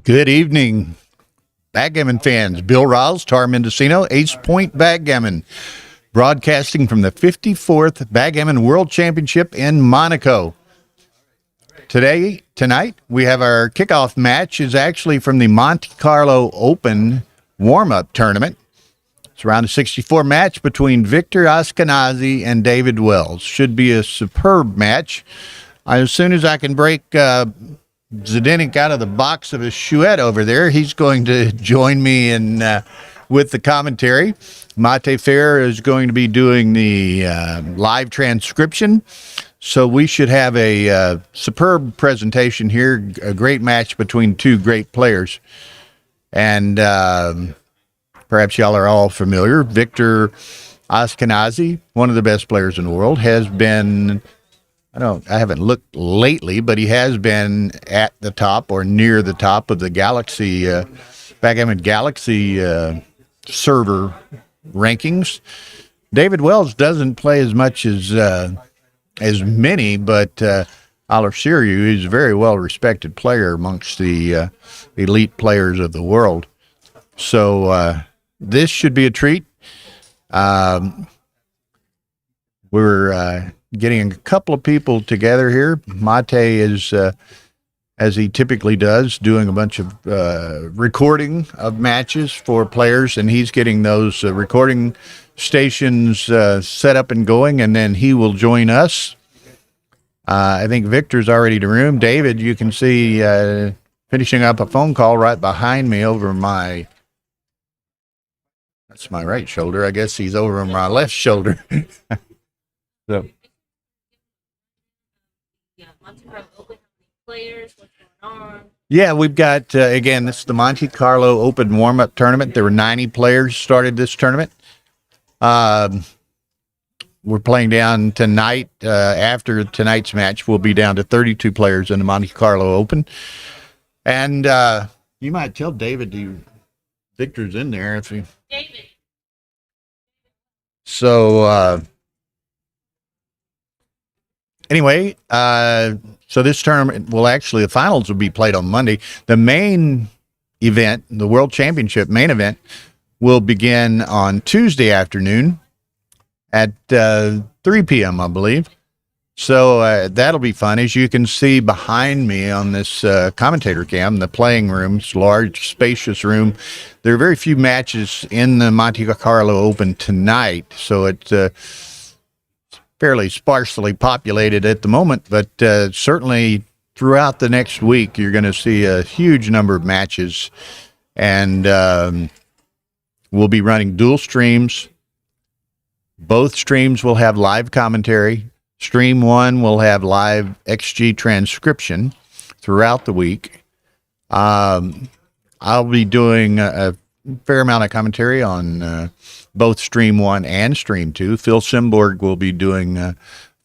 Good evening, backgammon fans. Bill Riles, Tar Mendocino, Ace Point Backgammon, broadcasting from the 54th Backgammon World Championship in Monaco. Tonight, we have our kickoff match is actually from the Monte-Carlo Open warm-up tournament. It's around a 64 match between Victor Ashkenazi and David Wells. Should be a superb match. As soon as I can break Zdenek out of the box of his chouette over there, he's going to join me in with the commentary. Mate Fair is going to be doing the live transcription. So we should have a superb presentation here, a great match between two great players. And perhaps y'all are all familiar. Victor Ashkenazi, one of the best players in the world, has been, I haven't looked lately, but he has been at the top or near the top of the Galaxy, Backgammon Galaxy server rankings. David Wells doesn't play as much as many, but I'll assure you he's a very well-respected player amongst the elite players of the world. So this should be a treat. We're getting a couple of people together here. Mate is, as he typically does, doing a bunch of recording of matches for players, and he's getting those recording stations set up and going, and then he will join us. I think Victor's already in the room. David, you can see finishing up a phone call right behind me over my, that's my right shoulder. I guess he's over my left shoulder. So. MONTE-CARLO Open players, what's going on? Yeah, we've got, again, this is the Monte-Carlo Open warm-up tournament. There were 90 players started this tournament. We're playing down tonight. After tonight's match, we'll be down to 32 players in the Monte-Carlo Open. And you might tell David Victor's in there. If he... David. So, anyway, so this tournament will actually, the finals will be played on Monday. The main event, the World Championship main event, will begin on Tuesday afternoon at 3 p.m., I believe. So that'll be fun. As you can see behind me on this commentator cam, the playing room's large, spacious room. There are very few matches in the Monte-Carlo Open tonight, so it's fairly sparsely populated at the moment, but certainly throughout the next week, you're going to see a huge number of matches, and we'll be running dual streams. Both streams will have live commentary. Stream 1 will have live XG transcription throughout the week. I'll be doing a fair amount of commentary on both Stream 1 and Stream 2. Phil Simborg will be doing a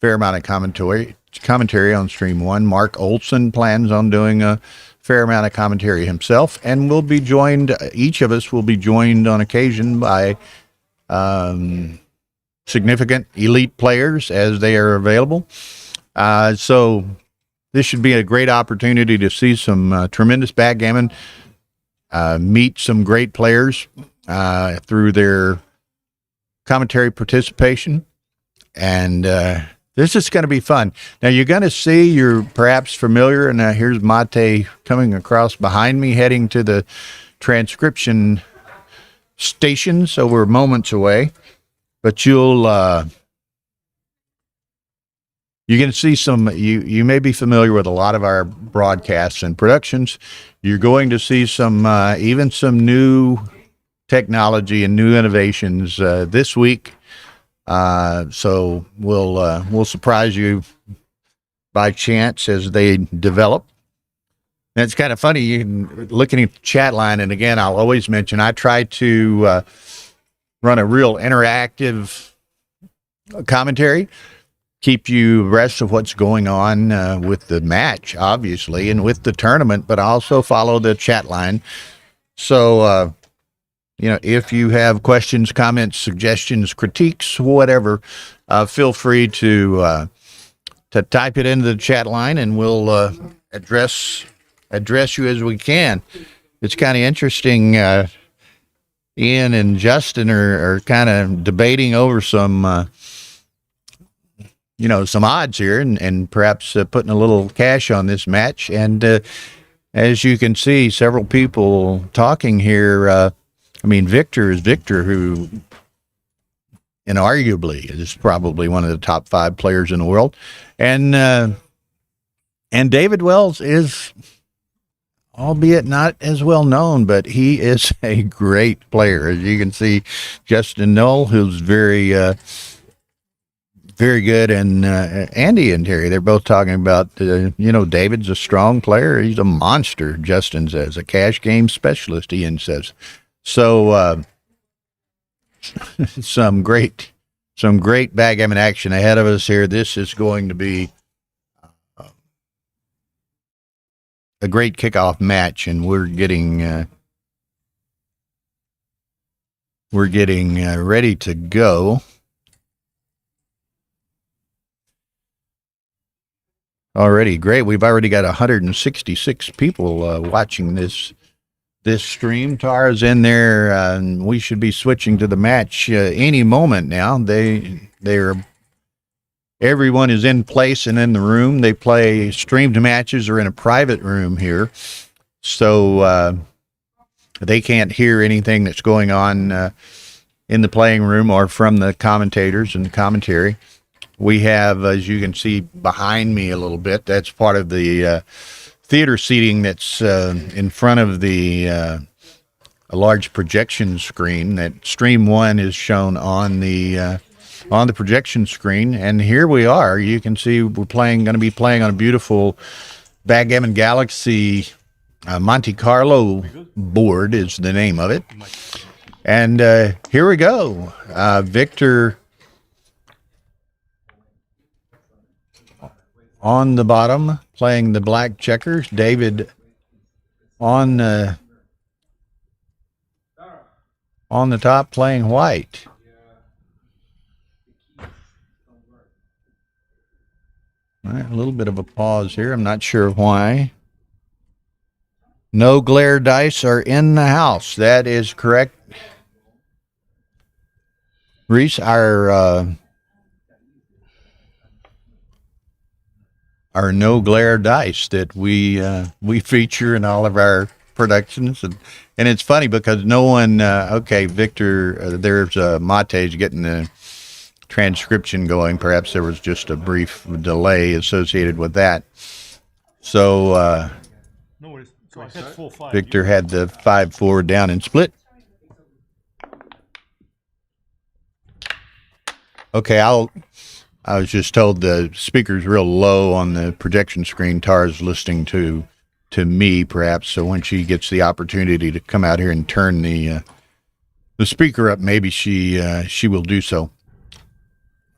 fair amount of commentary on Stream 1. Mark Olson plans on doing a fair amount of commentary himself, and we'll be joined, each of us will be joined on occasion by significant elite players as they are available. So this should be a great opportunity to see some tremendous backgammon, meet some great players through their commentary participation, and this is going to be fun. Now you're going to see, you're perhaps familiar, and here's Mate coming across behind me heading to the transcription station, so we're moments away, but you're going to see some, you may be familiar with a lot of our broadcasts and productions. You're going to see some even some new technology and new innovations this week. So we'll surprise you by chance as they develop. And it's kind of funny, looking at the chat line, and again, I'll always mention, I try to run a real interactive commentary, keep you abreast of what's going on with the match, obviously, and with the tournament, but also follow the chat line. So, if you have questions, comments, suggestions, critiques, whatever, feel free to type it into the chat line, and we'll address address you as we can. It's kind of interesting. Ian and Justin are kind of debating over some, some odds here, and perhaps putting a little cash on this match. And as you can see, several people talking here. Victor is Victor, who inarguably is probably one of the top 5 players in the world, and David Wells is, albeit not as well known, but he is a great player. As you can see, Justin Knoll, who's very good, and Andy and Terry, they're both talking about, David's a strong player. He's a monster, Justin says, a cash game specialist, Ian says. So some great backgammon action ahead of us here. This is going to be a great kickoff match, and we're getting ready to go. Already great. We've already got 166 people watching this stream. Tara's in there, and we should be switching to the match any moment now. Everyone is in place and in the room. They play streamed matches or in a private room here, so they can't hear anything that's going on in the playing room or from the commentators and the commentary. We have, as you can see behind me a little bit, that's part of the theater seating that's in front of a large projection screen. That stream 1 is shown on the projection screen, and here we are. You can see we're going to be playing on a beautiful Backgammon Galaxy Monte-Carlo board is the name of it. And here we go. Victor on the bottom playing the black checkers. David on the top playing white. All right, a little bit of a pause here. I'm not sure why. No glare dice are in the house. That is correct. Reese, our no glare dice that we feature in all of our productions, and it's funny because no one. Okay, Victor, there's Mate's getting the transcription going. Perhaps there was just a brief delay associated with that. So No worries. So I had 4-5. Victor had the 5-4 down and split. Okay, I was just told the speaker's real low on the projection screen. Tara's listening to me, perhaps. So when she gets the opportunity to come out here and turn the speaker up, maybe she will do so.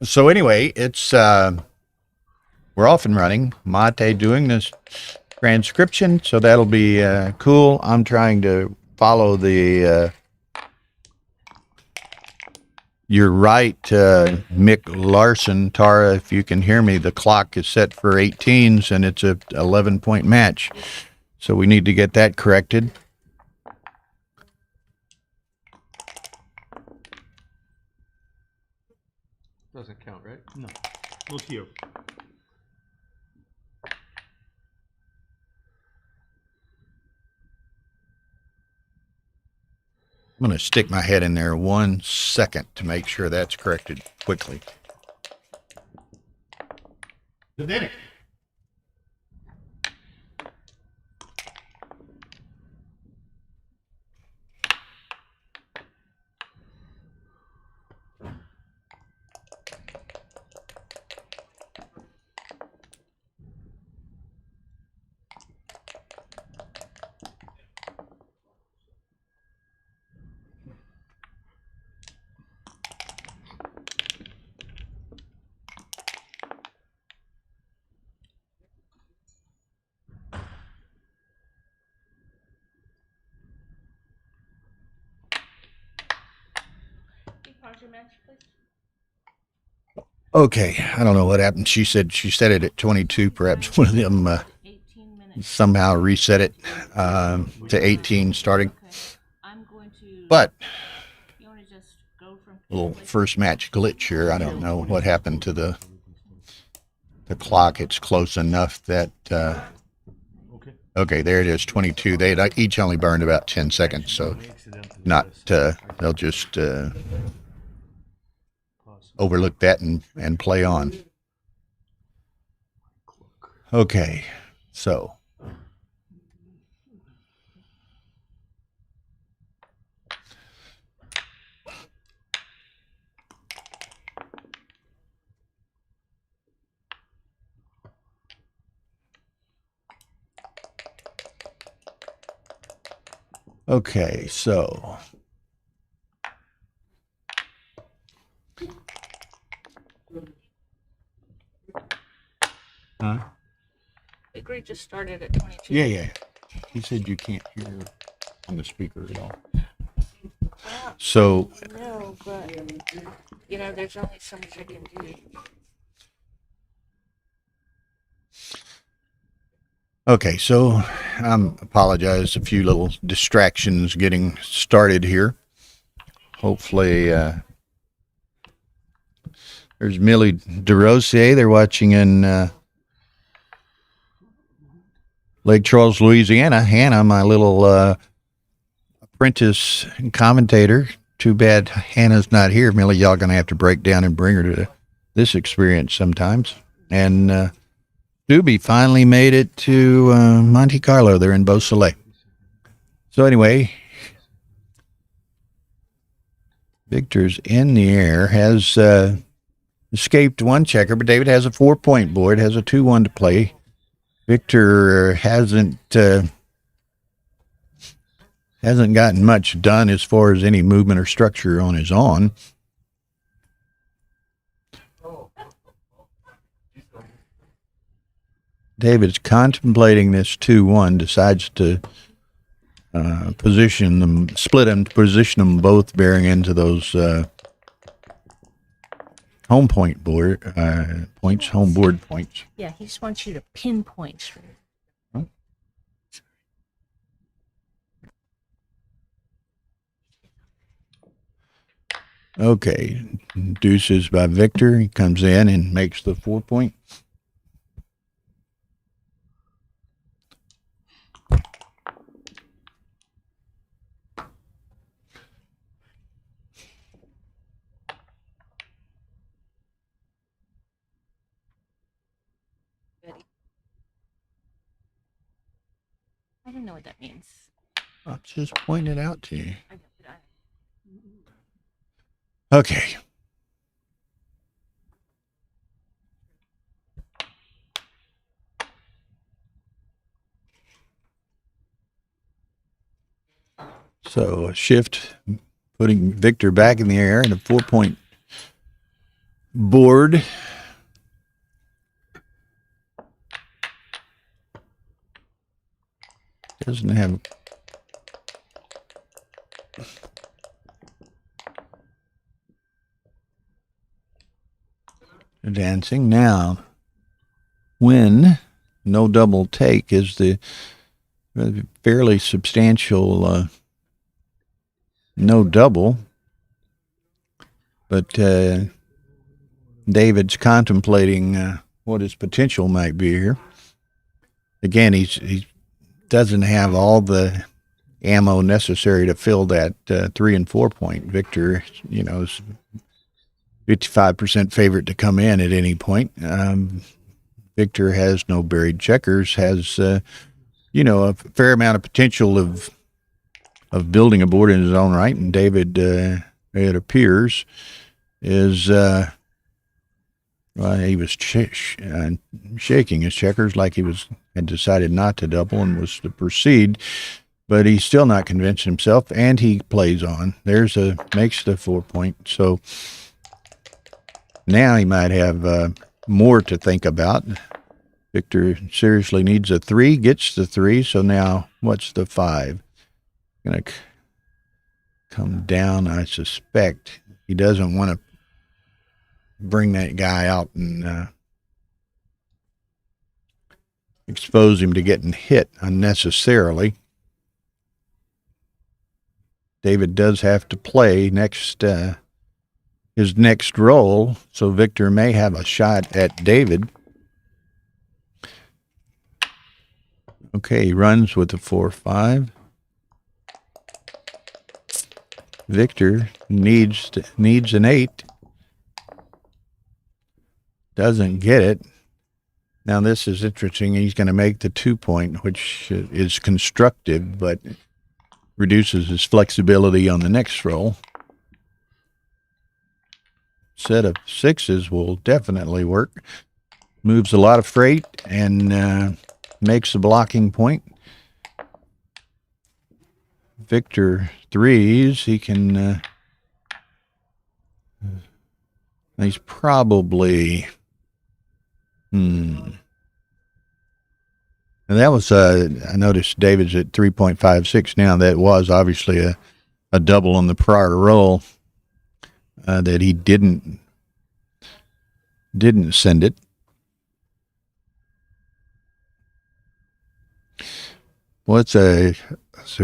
So anyway, it's we're off and running. Mate doing this transcription, so that'll be cool. I'm trying to follow the. You're right, Mick Larson. Tara, if you can hear me, the clock is set for 18s, and it's a 11-point match. So we need to get that corrected. Doesn't count, right? No. Not here. I'm going to stick my head in there 1 second to make sure that's corrected quickly. Pause your match, please. Okay, I don't know what happened. She said it at 22. Perhaps one of them 18 minutes. somehow reset it to 18 starting. Okay. I'm going to. But You want to just go from. a little first match glitch here. I don't know what happened to the clock. It's close enough that okay, there it is, 22. They each only burned about 10 seconds, so not they'll just overlook that and play on. Okay, so okay, so huh? Victory just started at 22. Yeah. He said you can't hear on the speaker at all. So No, but you know, there's only so much I can do. okay, so apologize, a few little distractions getting started here. Hopefully, there's Millie DeRosier. They're watching in Lake Charles, Louisiana. Hannah, my little apprentice and commentator. Too bad Hannah's not here. Millie, y'all going to have to break down and bring her to this experience sometimes. And Doobie finally made it to Monte Carlo. They're in Beausoleil. So anyway, Victor's in the air, has escaped one checker, but David has a 4-point board, has a 2-1 to play. Victor hasn't gotten much done as far as any movement or structure on his own. David's contemplating this 2-1, decides to position them, split them, position them both bearing into those home point board points, home board points. Yeah, he just wants you to pinpoint. Okay, deuces by Victor. He comes in and makes the 4-point. I don't know what that means. I'll just point it out to you. I don't. Okay. So a shift, putting Victor back in the air and a 4-point board. Doesn't have dancing. Now, when no double take is the fairly substantial no double, but David's contemplating what his potential might be here. Again, he doesn't have all the ammo necessary to fill that 3 and 4 point. Victor, you know, is 55% favorite to come in at any point. Victor has no buried checkers, has you know, a fair amount of potential of building a board in his own right, and David, it appears, is well, he was shaking his checkers like he had decided not to double and was to proceed, but he's still not convinced himself, and he plays on. Makes the 4-point. So now he might have more to think about. Victor seriously needs a 3, gets the 3. So now what's the 5? Going to come down, I suspect. He doesn't want to bring that guy out and expose him to getting hit unnecessarily. David does have to play his next roll, so Victor may have a shot at David. Okay, he runs with the 4-5. Victor needs an 8. Doesn't get it. Now this is interesting. He's going to make the 2-point, which is constructive, but reduces his flexibility on the next roll. Set of 6s will definitely work. Moves a lot of freight and makes a blocking point. Victor 3s, he can, he's probably, And that was, I noticed David's at 3.56 now. That was obviously a double on the prior roll that he didn't send it. Well, it's a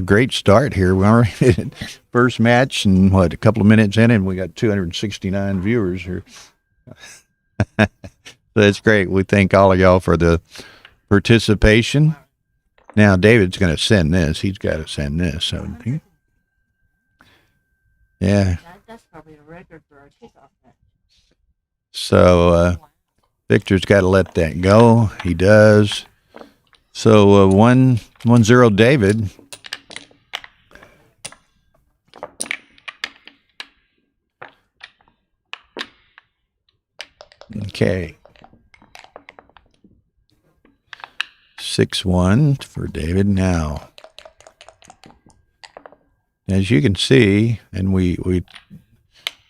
great start here. We're already at first match, and a couple of minutes in, and we got 269 viewers here. So that's great. We thank all of y'all for the participation. Now David's going to send this. He's got to send this. So, yeah. That's probably a record for our kickoff match. So Victor's got to let that go. He does. So 1-0 David. Okay. 6-1 for David now. As you can see, and we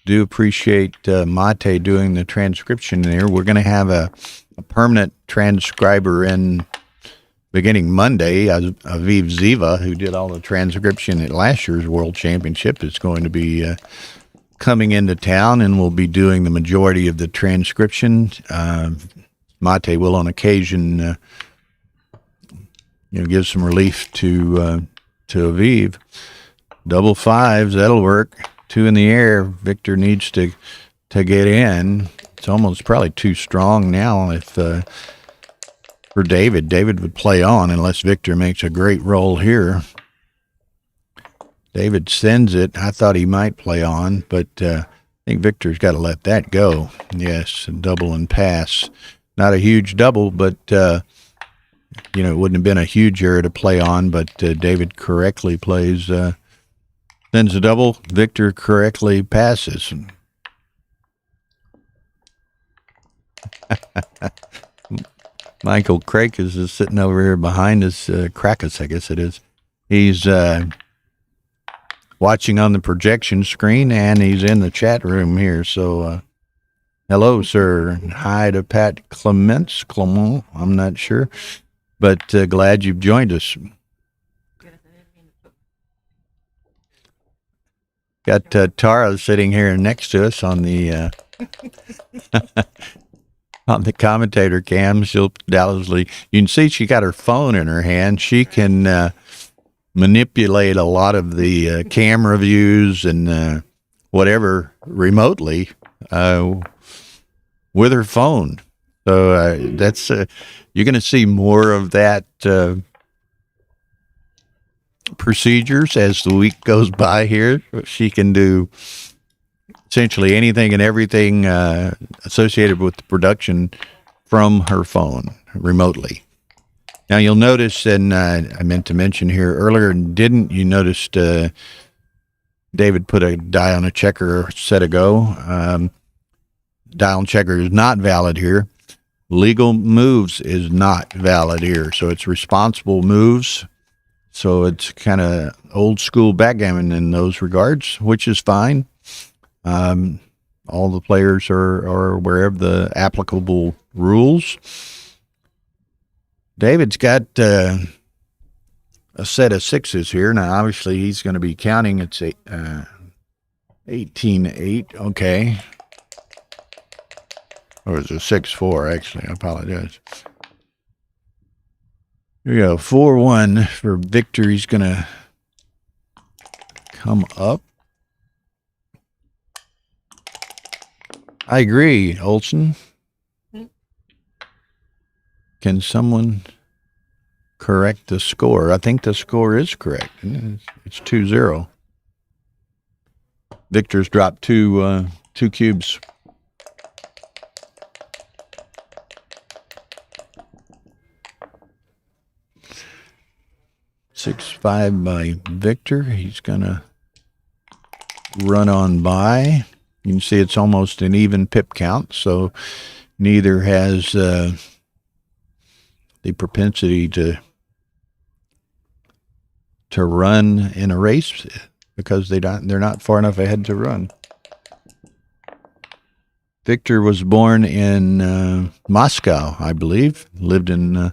do appreciate Mate doing the transcription there. We're going to have a permanent transcriber in beginning Monday. Aviv Ziva, who did all the transcription at last year's World Championship, is going to be coming into town and will be doing the majority of the transcription. Mate will on occasion give some relief to Aviv. Double 5s, that'll work. 2 in the air. Victor needs to get in. It's almost probably too strong now if for David. David would play on unless Victor makes a great roll here. David sends it. I thought he might play on, but I think Victor's got to let that go. Yes, a double and pass. Not a huge double, but it wouldn't have been a huge error to play on, but David correctly plays, sends a double. Victor correctly passes. Michael Craig is sitting over here behind us. Krakus, I guess it is. He's watching on the projection screen, and he's in the chat room here. So, hello, sir. Hi to Pat Clement, I'm not sure. But glad you've joined us. Got Tara sitting here next to us on the on the commentator cam. She'll doubtlessly, you can see she got her phone in her hand. She can manipulate a lot of the camera views and whatever remotely with her phone. So that's you're going to see more of that procedures as the week goes by here. She can do essentially anything and everything associated with the production from her phone remotely. Now you'll notice, and I meant to mention here earlier, didn't you notice David put a die on a checker a set ago. Die on checker is not valid here. Legal moves is not valid here. So it's responsible moves. So it's kind of old school backgammon in those regards, which is fine. All the players are aware of the applicable rules. David's got a set of 6s here. Now, obviously, he's going to be counting. It's 18-8. Okay. Or it's a 6-4, actually. I apologize. Here we go. 4-1 for Victor. He's going to come up. I agree, Olson. Can someone correct the score? I think the score is correct. It's 2-0. Victor's dropped two cubes. Six, 5 by Victor. He's gonna run on by. You can see it's almost an even pip count, so neither has the propensity to run in a race because they're not far enough ahead to run. Victor was born in Moscow, I believe. Lived in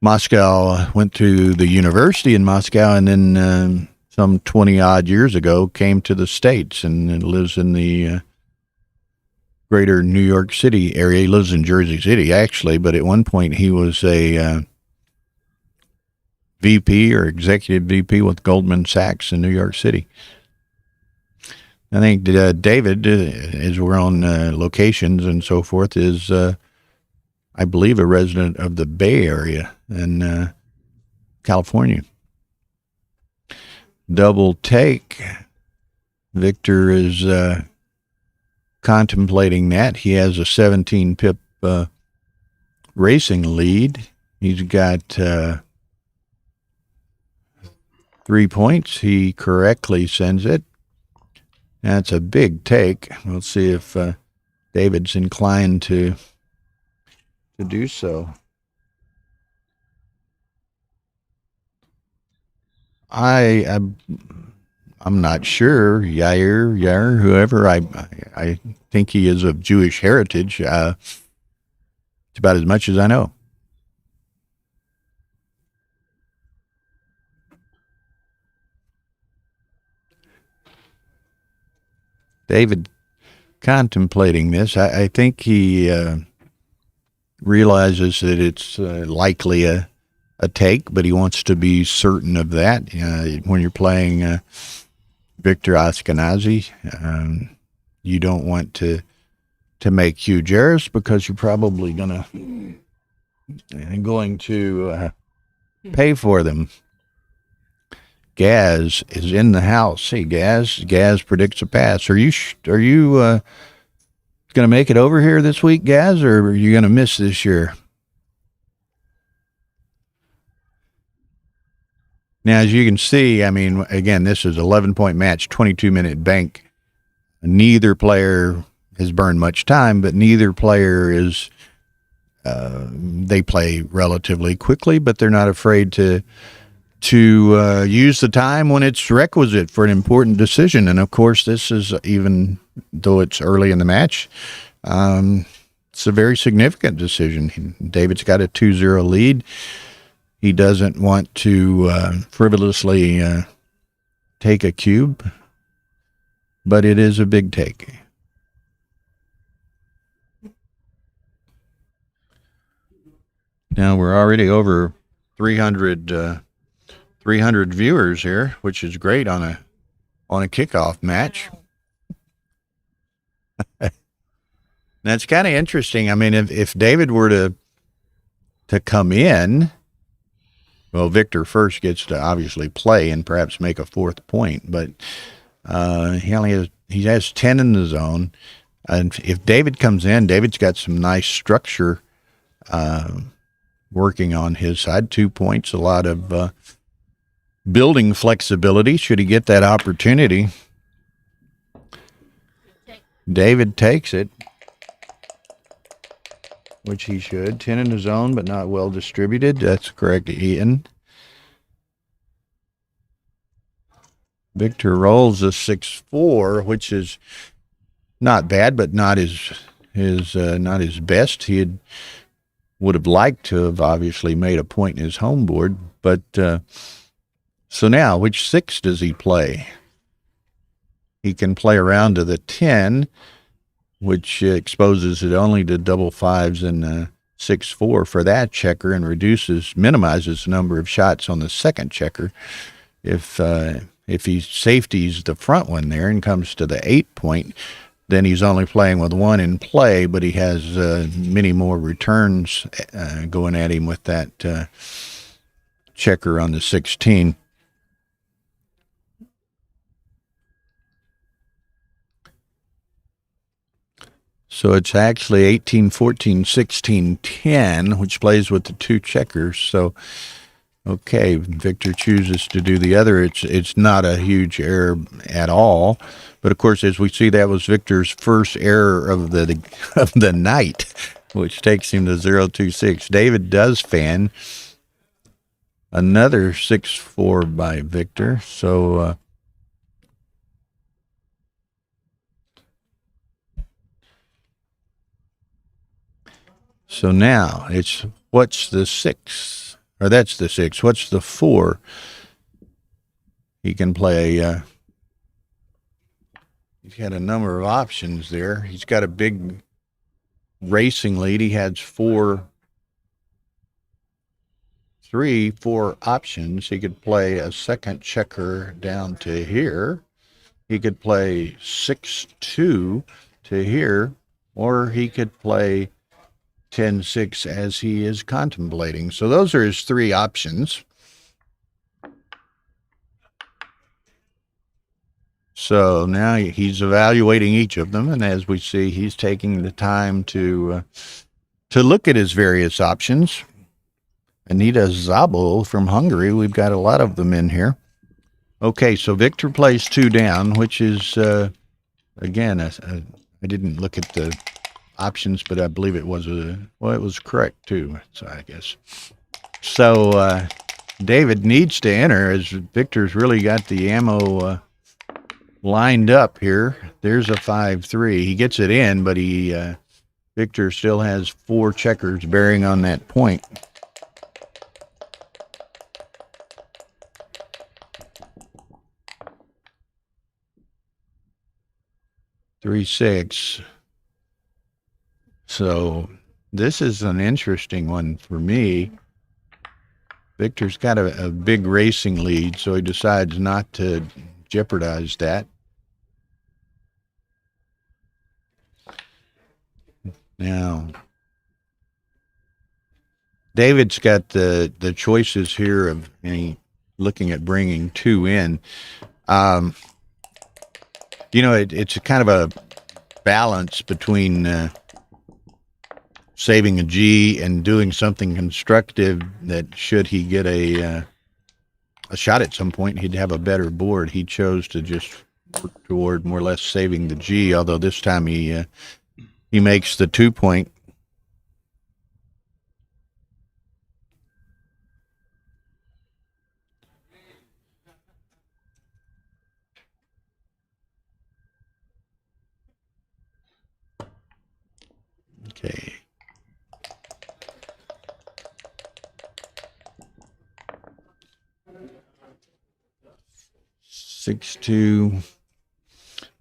Moscow, went to the university in Moscow, and then some 20-odd years ago came to the States and lives in the greater New York City area. He lives in Jersey City, actually, but at one point he was a VP or executive VP with Goldman Sachs in New York City. I think David, as we're on locations and so forth, is, I believe, a resident of the Bay Area in California. Double take. Victor is contemplating that. He has a 17 pip racing lead. He's got 3 points. He correctly sends it. That's a big take. We'll see if David's inclined to do so. I'm not sure. Yair, whoever. I think he is of Jewish heritage. It's about as much as I know. David contemplating this. I think he realizes that it's likely a take, but he wants to be certain of that. When you're playing Victor Ashkenazi, you don't want to make huge errors because you're probably going to pay for them. Gaz is in the house. Hey, Gaz predicts a pass. Are you going to make it over here this week, Gaz, or are you going to miss this year? Now, as you can see, I mean, again, this is 11-point match, 22-minute bank. Neither player has burned much time, but neither player is, they play relatively quickly, but they're not afraid to use the time when it's requisite for an important decision. And of course, this is, even though it's early in the match, it's a very significant decision. David's got a 2-0 lead. He doesn't want to frivolously take a cube, but it is a big take. Now we're already over 300 viewers here, which is great on a kickoff match. That's kind of interesting. I mean, if David were to come in, well, Victor first gets to obviously play and perhaps make a fourth point, but he has 10 in the zone. And if David comes in, David's got some nice structure working on his side. 2 points, a lot of building flexibility should he get that opportunity. David takes it, which he should. 10 in the zone, but not well distributed. That's correct, Ian. Victor rolls a 6-4, which is not bad, but not his best. He would have liked to have obviously made a point in his home board, but so now, which 6 does he play? He can play around to the 10, which exposes it only to double 5s and 6-4 for that checker and minimizes the number of shots on the second checker. If he safeties the front one there and comes to the 8-point, then he's only playing with one in play, but he has many more returns going at him with that checker on the 16. So it's actually 18, 14, 16, 10, which plays with the two checkers. So, okay, Victor chooses to do the other. It's not a huge error at all. But, of course, as we see, that was Victor's first error of the night, which takes him to 0-2-6. David does fan. Another 6-4 by Victor. So, so now it's what's the 6? Or that's the 6. What's the 4? He can play. He's got a number of options there. He's got a big racing lead. He has 4 options. He could play a second checker down to here. He could play 6-2 to here, or he could play 10-6 as he is contemplating. So those are his 3 options. So now he's evaluating each of them, and as we see, he's taking the time to look at his various options. Anita Zabel from Hungary. We've got a lot of them in here. Okay, so Victor plays 2 down, which is, again, I didn't look at the options, but I believe it was it was correct too, so I guess. So David needs to enter as Victor's really got the ammo lined up here. There's a 5-3. He gets it in, but Victor still has 4 checkers bearing on that point. (3-6). So this is an interesting one for me. Victor's got a big racing lead, so he decides not to jeopardize that. Now, David's got the choices here of looking at bringing 2 in. It's a kind of a balance between saving a G and doing something constructive that should he get a shot at some point, he'd have a better board. He chose to just work toward more or less saving the G, although this time he makes the 2-point. Okay. (6-2)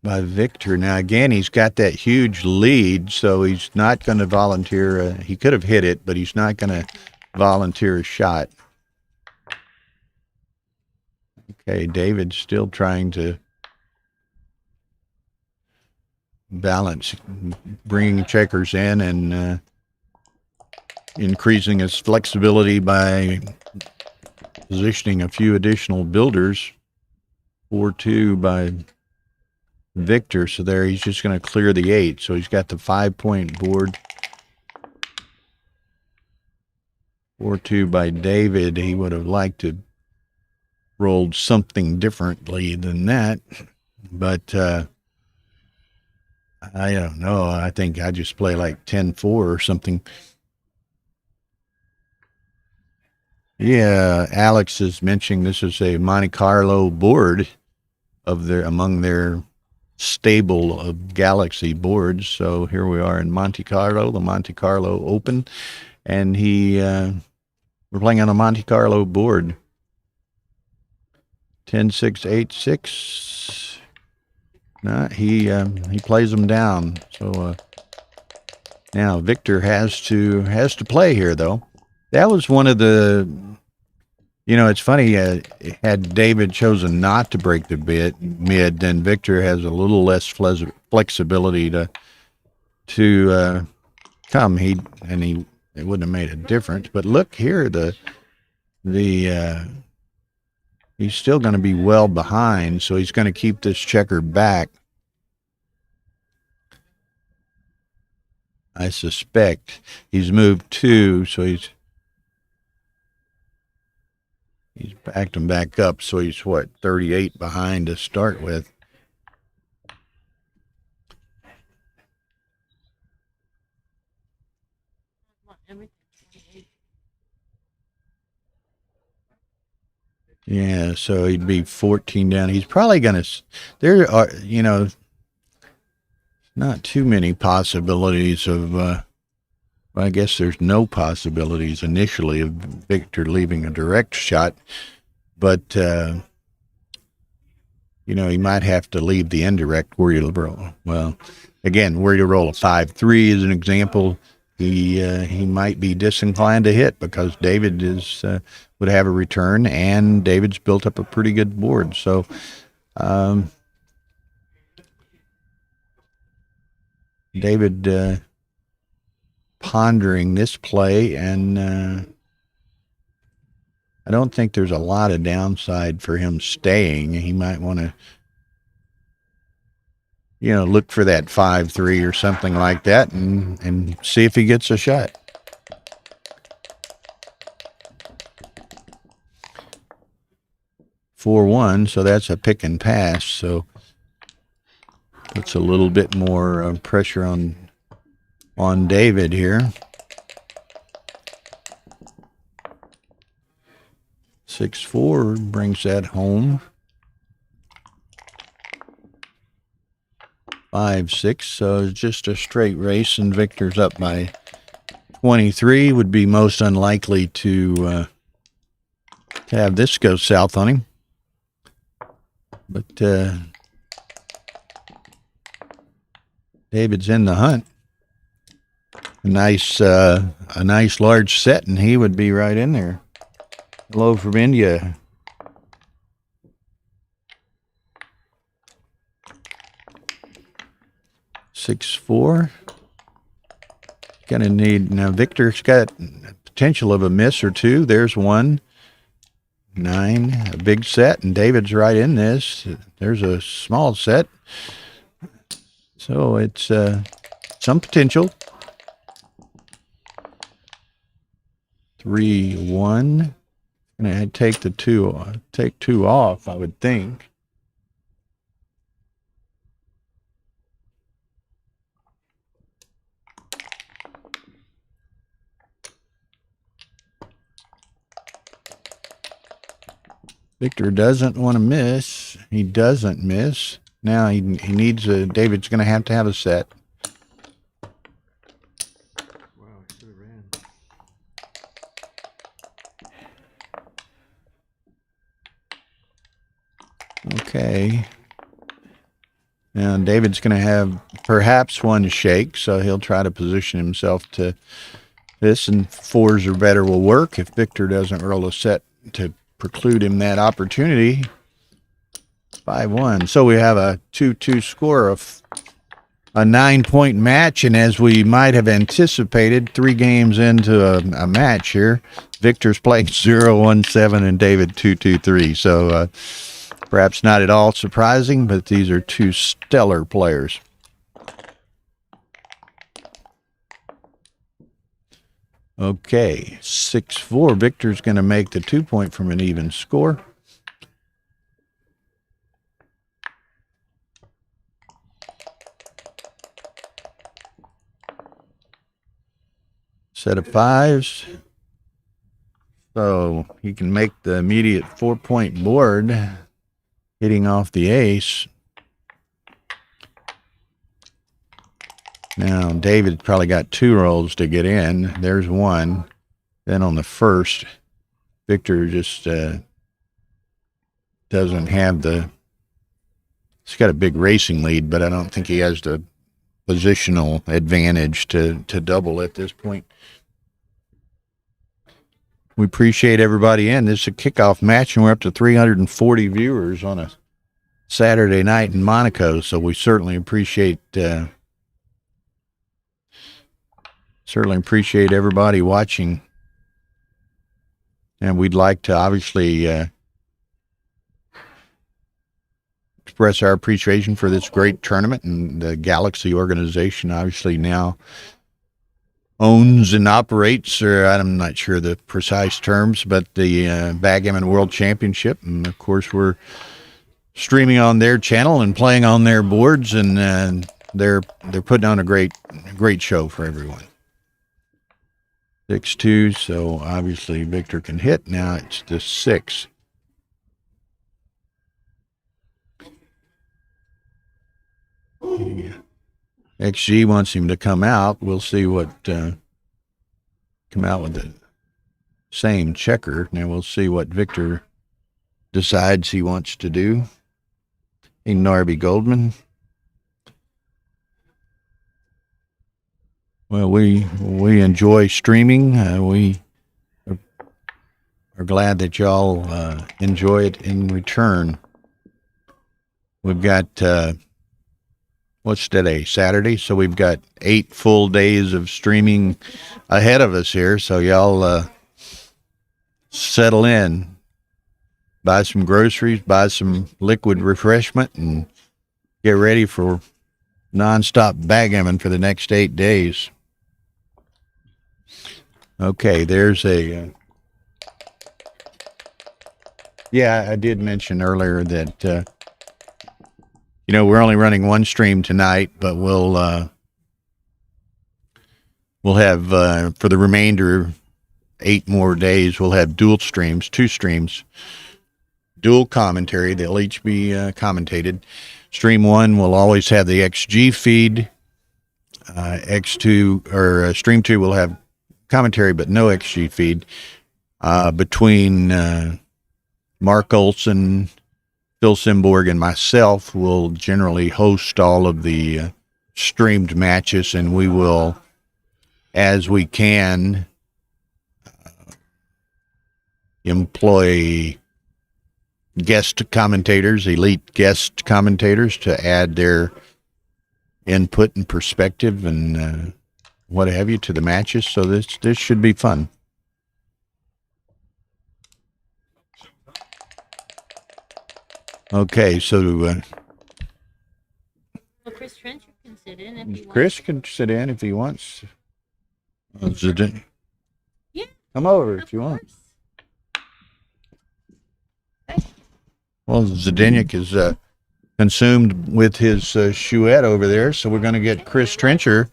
by Victor. Now, again, he's got that huge lead, so he's not going to volunteer. He could have hit it, but he's not going to volunteer a shot. Okay, David's still trying to balance, bringing checkers in and increasing his flexibility by positioning a few additional builders. 4-2 by Victor. So there he's just going to clear the 8. So he's got the 5-point board. 4-2 by David. He would have liked to rolled something differently than that. But I don't know. I think I just play like 10-4 or something. Yeah, Alex is mentioning this is a Monte Carlo board among their stable of Galaxy boards. So here we are in Monte Carlo, the Monte Carlo Open, and we're playing on a Monte Carlo board. 10-6, 8-6. No, he plays them down. So Now Victor has to play here, though. That was one of the, it's funny. Had David chosen not to break the mid, then Victor has a little less flexibility to come. It wouldn't have made a difference. But look here, he's still going to be well behind, so he's going to keep this checker back. I suspect he's moved 2, so he's backed him back up, so he's 38 behind to start with. Yeah, so he'd be 14 down. He's probably going to, there are, not too many possibilities of, I guess there's no possibilities initially of Victor leaving a direct shot, but, he might have to leave the indirect where you roll. Well, again, where you roll a 5-3 as an example, he might be disinclined to hit because David would have a return, and David's built up a pretty good board. So, David pondering this play, and I don't think there's a lot of downside for him staying. He might want to, look for that 5-3 or something like that and see if he gets a shot. (4-1), so that's a pick and pass. So puts a little bit more pressure on David here. 6-4 brings that home. 5-6, so it's just a straight race, and Victor's up by 23. Would be most unlikely to have this go south on him. But David's in the hunt. A nice large set, and he would be right in there. Hello from India. (6-4). Gonna need, now Victor's got potential of a miss or two. There's one. 9, a big set, and David's right in this. There's a small set. So it's some potential. 3-1. Gonna take the 2 off, I would think. Victor doesn't want to miss. He doesn't miss. Now he needs a, David's going to have a set. Wow, I should have ran. Okay. Now David's going to have perhaps one shake, so he'll try to position himself to this, and 4s or better will work if Victor doesn't roll a set to preclude him that opportunity. 5-1. So we have a 2-2 score of a 9-point match, and as we might have anticipated, 3 games into a match here, Victor's playing 0-1-7 and David 2-2-3. So perhaps not at all surprising, but these are 2 stellar players. Okay, 6-4. Victor's going to make the 2-point from an even score. Set of 5s. So he can make the immediate 4-point board, hitting off the ace. Now, David probably got 2 rolls to get in. There's one. Then on the first, Victor just doesn't have the... He's got a big racing lead, but I don't think he has the positional advantage to double at this point. We appreciate everybody in. This is a kickoff match, and we're up to 340 viewers on a Saturday night in Monaco, so we certainly appreciate everybody watching. And we'd like to obviously express our appreciation for this great tournament, and the Galaxy organization obviously now owns and operates, or I'm not sure the precise terms, but the Backgammon World Championship. And of course, we're streaming on their channel and playing on their boards, and they're putting on a great show for everyone. 6-2, so obviously Victor can hit. Now it's the 6. Yeah. XG wants him to come out. We'll see what come out with the same checker. Now we'll see what Victor decides he wants to do. Hey, Narby Goldman. Well, we enjoy streaming. We are glad that y'all enjoy it in return. We've got what's today? Saturday. So we've got 8 full days of streaming ahead of us here. So y'all settle in, buy some groceries, buy some liquid refreshment, and get ready for nonstop backgammon for the next 8 days. Okay, there's a yeah, I did mention earlier that we're only running one stream tonight, but we'll have for the remainder 8 more days, we'll have dual streams, 2 streams, dual commentary. They'll each be commentated. Stream 1 will always have the XG feed. Stream 2 will have commentary but no XG feed. Between Mark Olson, Phil Simborg, and myself will generally host all of the streamed matches, and we will, as we can, employ guest commentators, elite guest commentators, to add their input and perspective and what have you to the matches. So this should be fun. Okay, so Well, Chris Trencher can sit in if he wants. Chris can sit in if he wants. Yeah, Come over if of you want. course. Well, Zdeněk is consumed with his chouette over there, so we're going to get Chris Trencher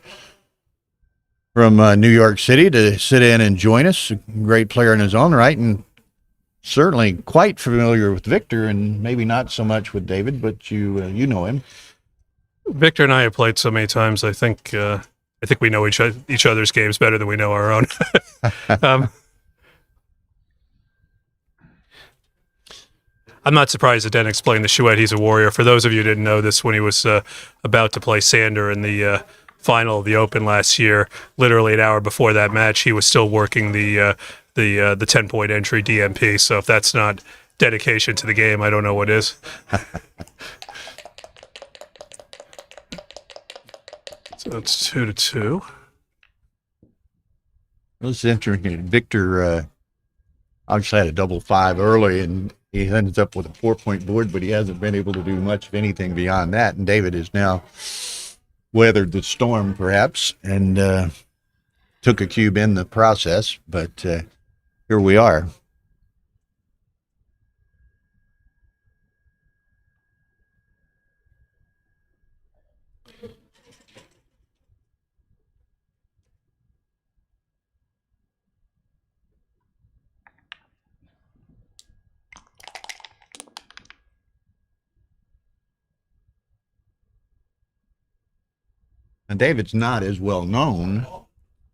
from New York City to sit in and join us. A great player in his own right, and certainly quite familiar with Victor, and maybe not so much with David, but you know him. Victor and I have played so many times. I think we know each other's games better than we know our own. I'm not surprised that Zdeněk's playing the chouette. He's a warrior. For those of you who didn't know this, when he was about to play Sander in the final of the Open last year, literally an hour before that match, he was still working the 10-point entry DMP. So if that's not dedication to the game, I don't know what is. So it's 2-2. This is interesting. Victor obviously had a double 5 early, and he ends up with a 4-point board, but he hasn't been able to do much of anything beyond that. And David has now weathered the storm, perhaps, and took a cube in the process. But here we are. And David's not as well known,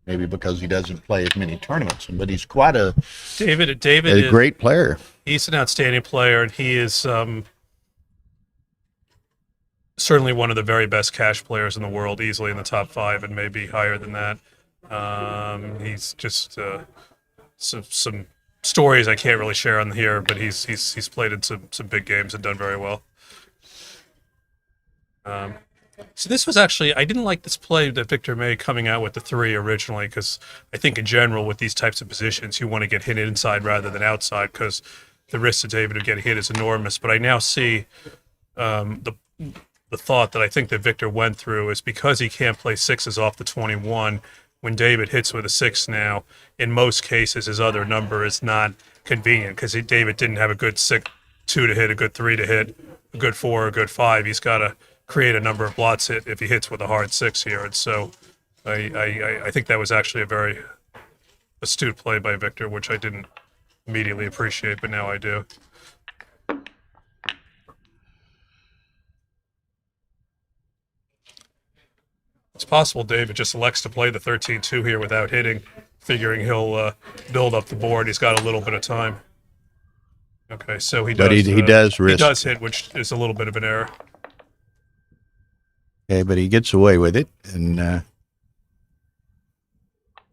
maybe because he doesn't play as many tournaments, but he's quite a great player. He's an outstanding player, and he is certainly one of the very best cash players in the world, easily in the top 5 and maybe higher than that. He's just some stories I can't really share on here, but he's played in some big games and done very well. So this was actually, I didn't like this play that Victor made coming out with the 3 originally, because I think in general with these types of positions you want to get hit inside rather than outside, because the risk to David of getting hit is enormous. But I now see the thought that I think that Victor went through is because he can't play 6s off the 21. When David hits with a 6 now, in most cases his other number is not convenient, because David didn't have a good 2 to hit, a good 3 to hit, a good 4, a good 5. He's got to create a number of blots hit if he hits with a hard 6 here. And so I think that was actually a very astute play by Victor, which I didn't immediately appreciate, but now I do. It's possible David just elects to play the 13-2 here without hitting, figuring he'll build up the board. He's got a little bit of time. Okay, so he does. But he does risk. He does hit, which is a little bit of an error. Okay, but he gets away with it, and I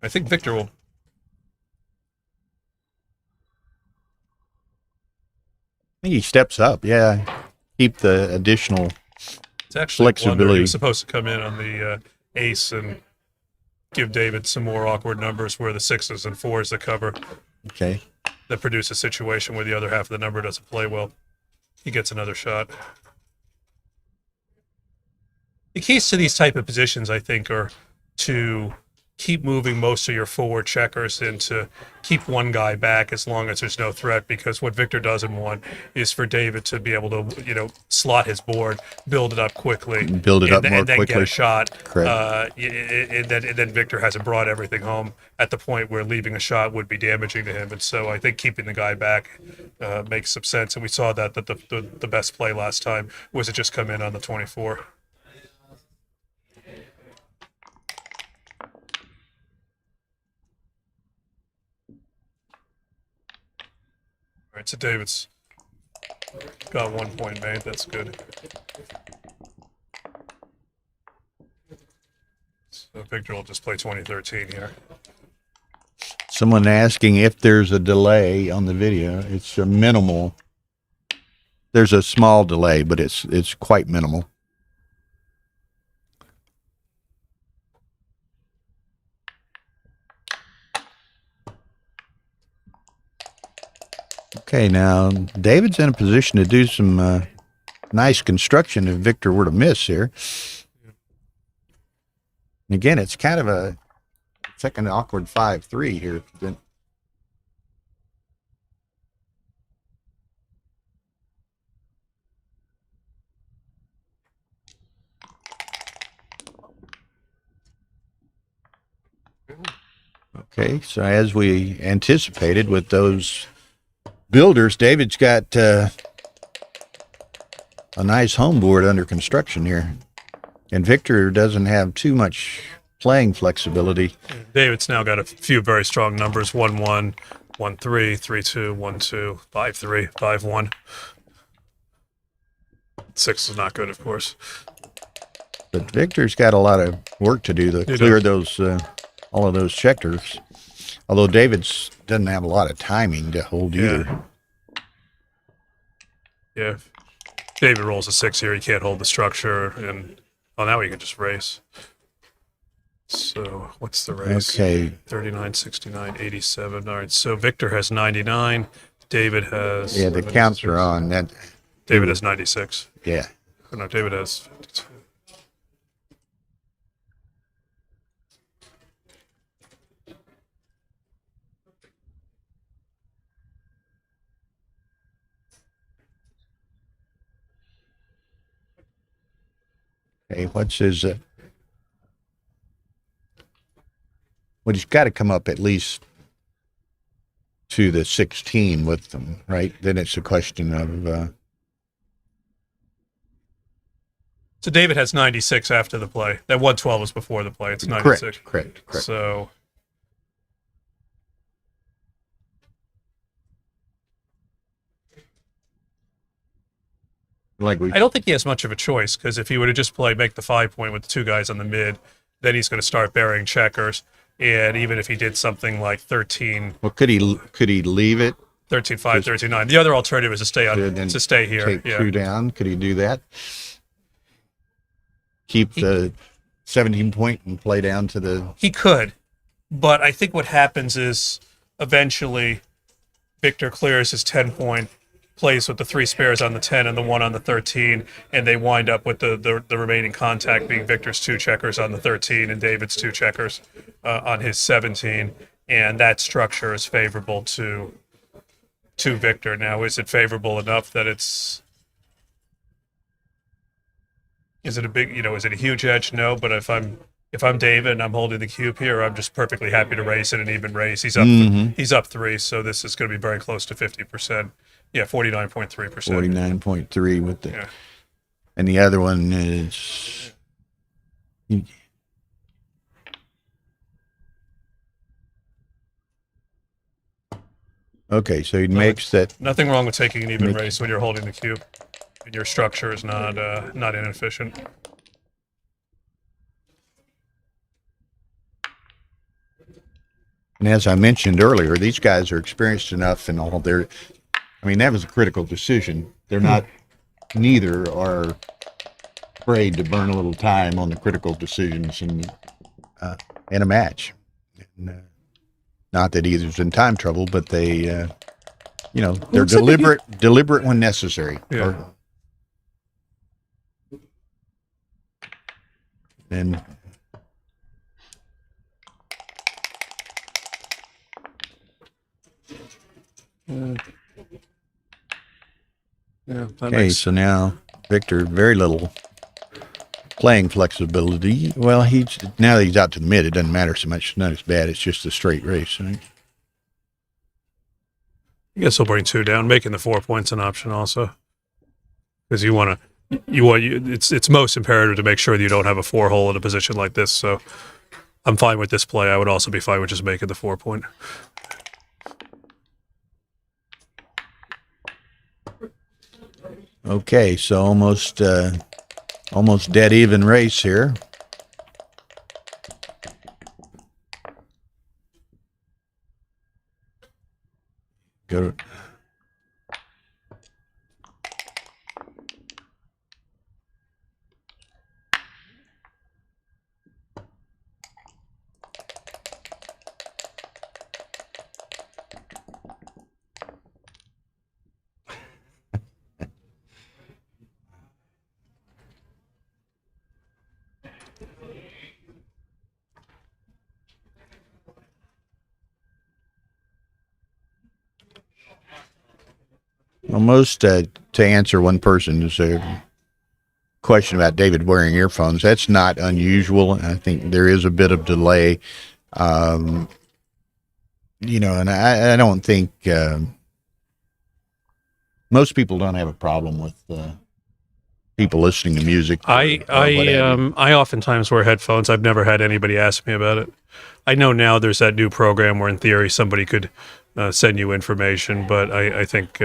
think Victor will. I think he steps up. Yeah, keep the additional It's actually flexibility. He was supposed to come in on the ace and give David some more awkward numbers where the 6s and 4s that cover. Okay. That produce a situation where the other half of the number doesn't play well. He gets another shot. The keys to these type of positions, I think, are to keep moving most of your forward checkers and to keep one guy back as long as there's no threat, because what Victor doesn't want is for David to be able to, slot his board, build it up quickly, more and then quickly. get a shot. Correct. And then Victor hasn't brought everything home at the point where leaving a shot would be damaging to him. And so I think keeping the guy back makes some sense. And we saw that the best play last time was to just come in on the 24. All right, so David's got 1 point made. That's good. So Victor will just play 2013 here. Someone asking if there's a delay on the video. It's a minimal. There's a small delay, but it's quite minimal. Okay, now David's in a position to do some nice construction if Victor were to miss here. And again, it's kind of a second awkward 5-3 here. Okay, so as we anticipated with those builders, David's got a nice home board under construction here. And Victor doesn't have too much playing flexibility. David's now got a few very strong numbers: 1-1, 1-3, 3-2, 1-2, 5-3, 5-1. 6 is not good, of course. But Victor's got a lot of work to do to clear those all of those checkers. Although David's doesn't have a lot of timing to hold either. Yeah. If David rolls a 6 here, he can't hold the structure, and now he can just race. So what's the race? Okay. 39, 69, 87. All right. So Victor has 99. David has. Yeah, the counts are on. That. David has 96. Yeah. Oh, no, David has 52. Okay, what's his? Well, he's got to come up at least to the 16 with them, right? Then it's a question of. So David has 96 after the play. That 112 was before the play. It's 96. Correct. So. Like we I don't think he has much of a choice, because if he were to just make the 5-point with the two guys on the mid, then he's going to start burying checkers. And even if he did something like 13, well, could he leave it 13-5, 13-9, the other alternative is to stay here. take Yeah. two down? Could he do that? Keep the 17-point and play down to the. He could, but I think what happens is eventually Victor clears his 10-point, plays with the 3 spares on the 10 and the 1 on the 13, and they wind up with the remaining contact being Victor's 2 checkers on the 13 and David's 2 checkers on his 17, and that structure is favorable to Victor. Now, is it favorable enough that it's? Is it a big? Is it a huge edge? No, but if I'm David and I'm holding the cube here, I'm just perfectly happy to race in an even race. He's up. He's up 3, so this is going to be very close to 50%. Yeah, 49.3%. 49.3 with the, Yeah. and the other one is. Okay, so he makes that. Nothing wrong with taking an even race when you're holding the cube, and your structure is not inefficient. And as I mentioned earlier, these guys are experienced enough in all their. I mean, that was a critical decision. They're not. Neither are afraid to burn a little time on the critical decisions in a match. And, not that either's in time trouble, but they, they're deliberate when necessary. Yeah. And Yeah. okay, so now Victor, very little playing flexibility. Well, now that he's out to the mid, it doesn't matter so much. It's not as bad. It's just a straight race. Right? I guess he'll bring 2 down, making the 4 points an option also, because it's most imperative to make sure that you don't have a 4-hole in a position like this. So I'm fine with this play. I would also be fine with just making the 4-point. Okay, so almost dead even race here. Go. Almost to answer one person's question about David wearing earphones, that's not unusual. I think there is a bit of delay, and I don't think most people don't have a problem with people listening to music. I oftentimes wear headphones. I've never had anybody ask me about it. I know now there's that new program where in theory somebody could send you information, but I think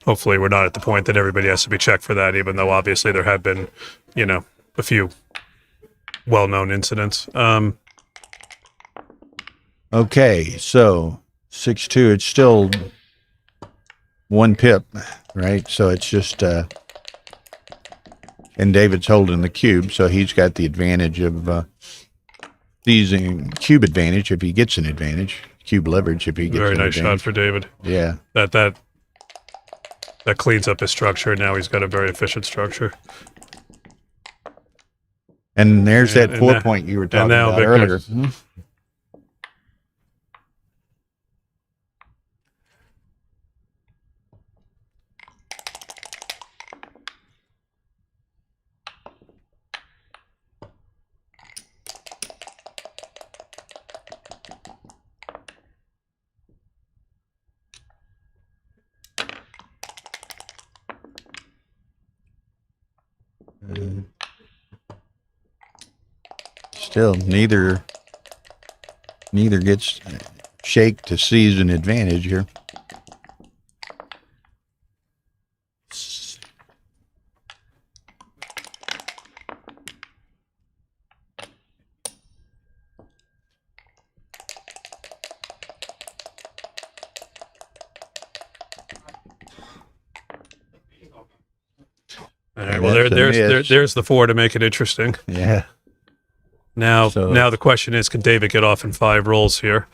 hopefully we're not at the point that everybody has to be checked for that, even though obviously there have been, a few well-known incidents. Okay, so 6-2, it's still 1 pip, right? So it's just, and David's holding the cube, so he's got the advantage of using cube advantage if he gets an advantage, cube leverage if he gets Very an nice advantage. shot for David. Yeah. That cleans up his structure. Now he's got a very efficient structure. And there's that 4-point you were talking about Victor, earlier. Still, neither gets shake to seize an advantage here. All right, well, that's a miss. there's the 4 to make it interesting. Yeah. Now, So- now the question is, can David get off in 5 rolls here?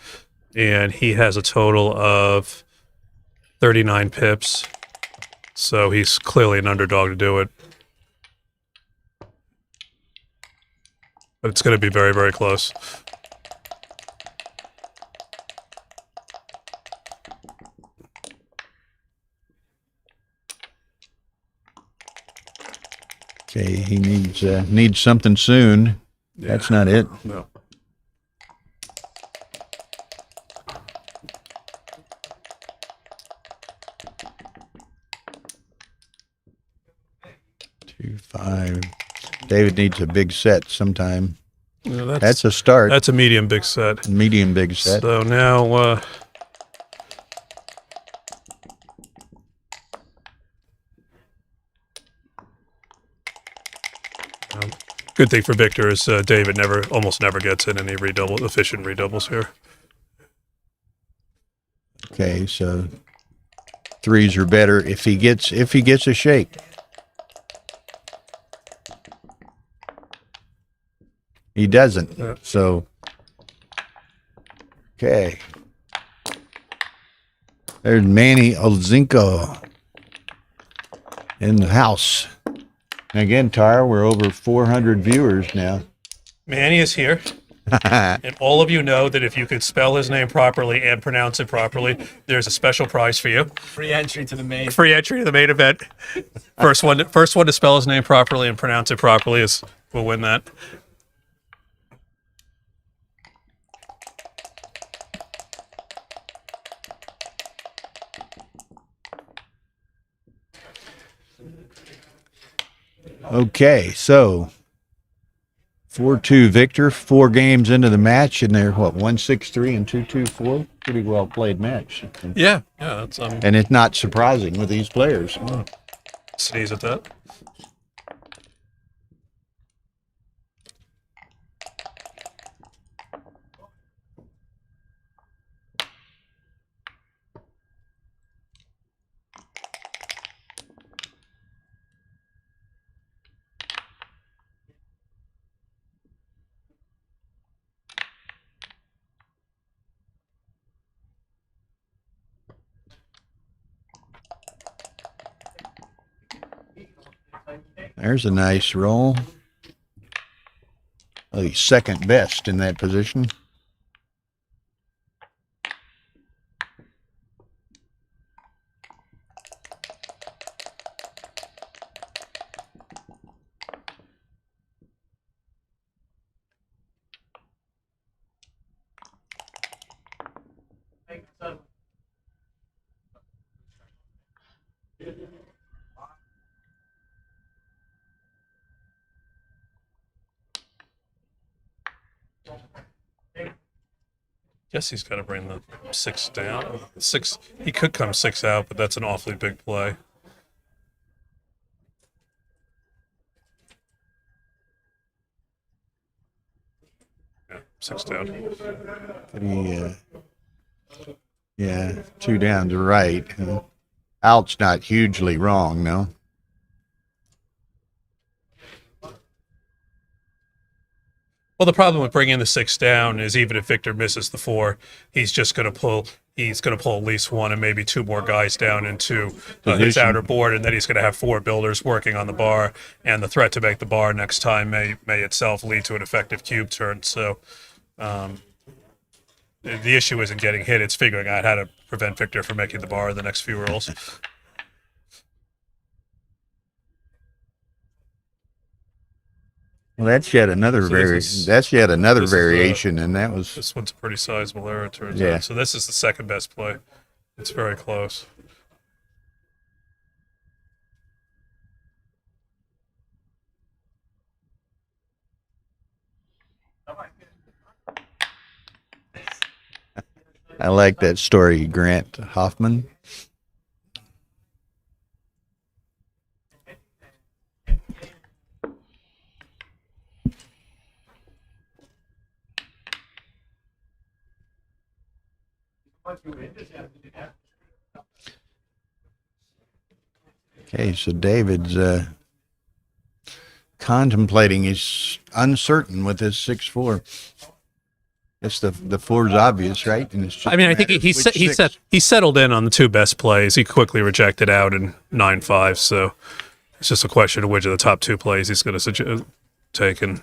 And he has a total of 39 pips, so he's clearly an underdog to do it. But it's going to be very, very close. Okay, he needs something soon. Yeah. That's not it. No. Two, 5. David needs a big set sometime. Yeah, That's a start. That's a medium big set. Medium big set. So now, good thing for Victor is David almost never gets in any efficient redoubles here. Okay, so 3s are better if he gets a shake. He doesn't. Yeah. So okay. There's Manny Olzinko in the house. And again, Tara, we're over 400 viewers now. Manny is here. And all of you know that if you could spell his name properly and pronounce it properly, there's a special prize for you. Free entry to the main. Free entry to the main event. First one to spell his name properly and pronounce it properly will win that. Okay, so 4-2 Victor, 4 games into the match, and they're 1-6-3 and 2-2-4. Pretty well played match. Yeah, that's And it's not surprising with these players. sneeze at that. There's a nice roll. Oh, he's second best in that position. Guess he's got to bring the 6 down. 6. He could come 6 out, but that's an awfully big play. Yeah, 6 down. Yeah, 2 down to right. Out's not hugely wrong, no. Well, the problem with bringing the 6 down is even if Victor misses the 4, he's just going to pull. He's going to pull at least 1 and maybe 2 more guys down into his outer board, and then he's going to have 4 builders working on the bar. And the threat to make the bar next time may itself lead to an effective cube turn. So, the issue isn't getting hit; it's figuring out how to prevent Victor from making the bar in the next few rolls. Well, that's yet another So this is, variation, and that was This one's a pretty sizable error, it turns Yeah. out. So this is the second best play. It's very close. I like that story, Grant Hoffman. Okay, so David's contemplating. He's uncertain with his 6-4. Guess the four is obvious, right? And it's just I mean, I think a matter of which he settled in on the two best plays. He quickly rejected out in 9-5, so it's just a question of which of the top two plays he's going to take. And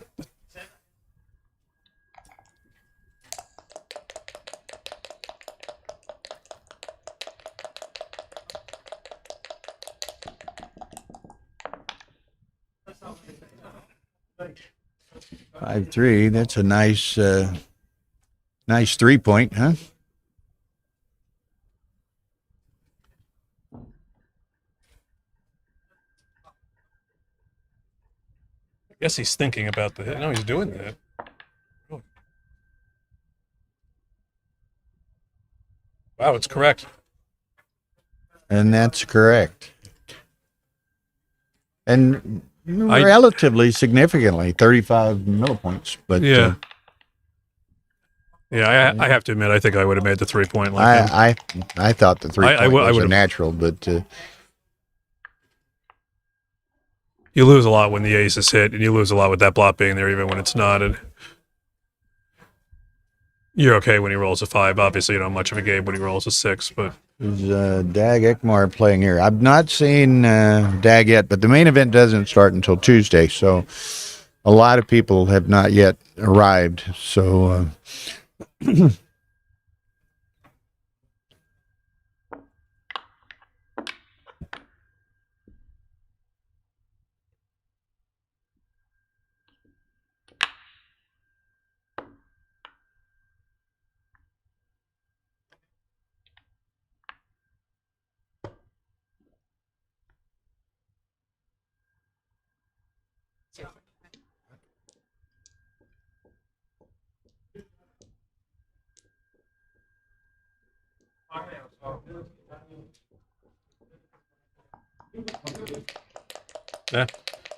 5-3. That's a nice, nice 3-point, huh? I guess he's thinking about the hit. No, he's doing that. Wow, it's correct. And that's correct. And relatively significantly, 35 millipoints. But yeah, I have to admit, I think I would have made the 3-point line. I thought the 3-point was a natural, but you lose a lot when the ace is hit, and you lose a lot with that blot being there, even when it's not. And you're okay when he rolls a 5. Obviously, you don't have much of a game when he rolls a 6, but. Is Dag Ekmar playing here? I've not seen Dag yet, but the main event doesn't start until Tuesday, so a lot of people have not yet arrived. So Yeah,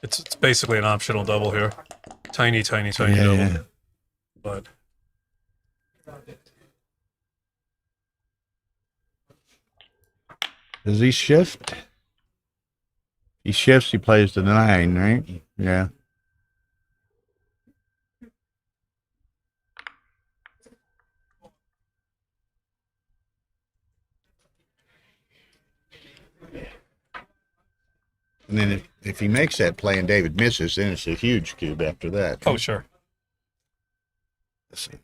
it's basically an optional double here. Tiny double. yeah. But Does he shift? He shifts, he plays the 9, right? Yeah. And then if he makes that play and David misses, then it's a huge cube after that. oh, sure. Let's see.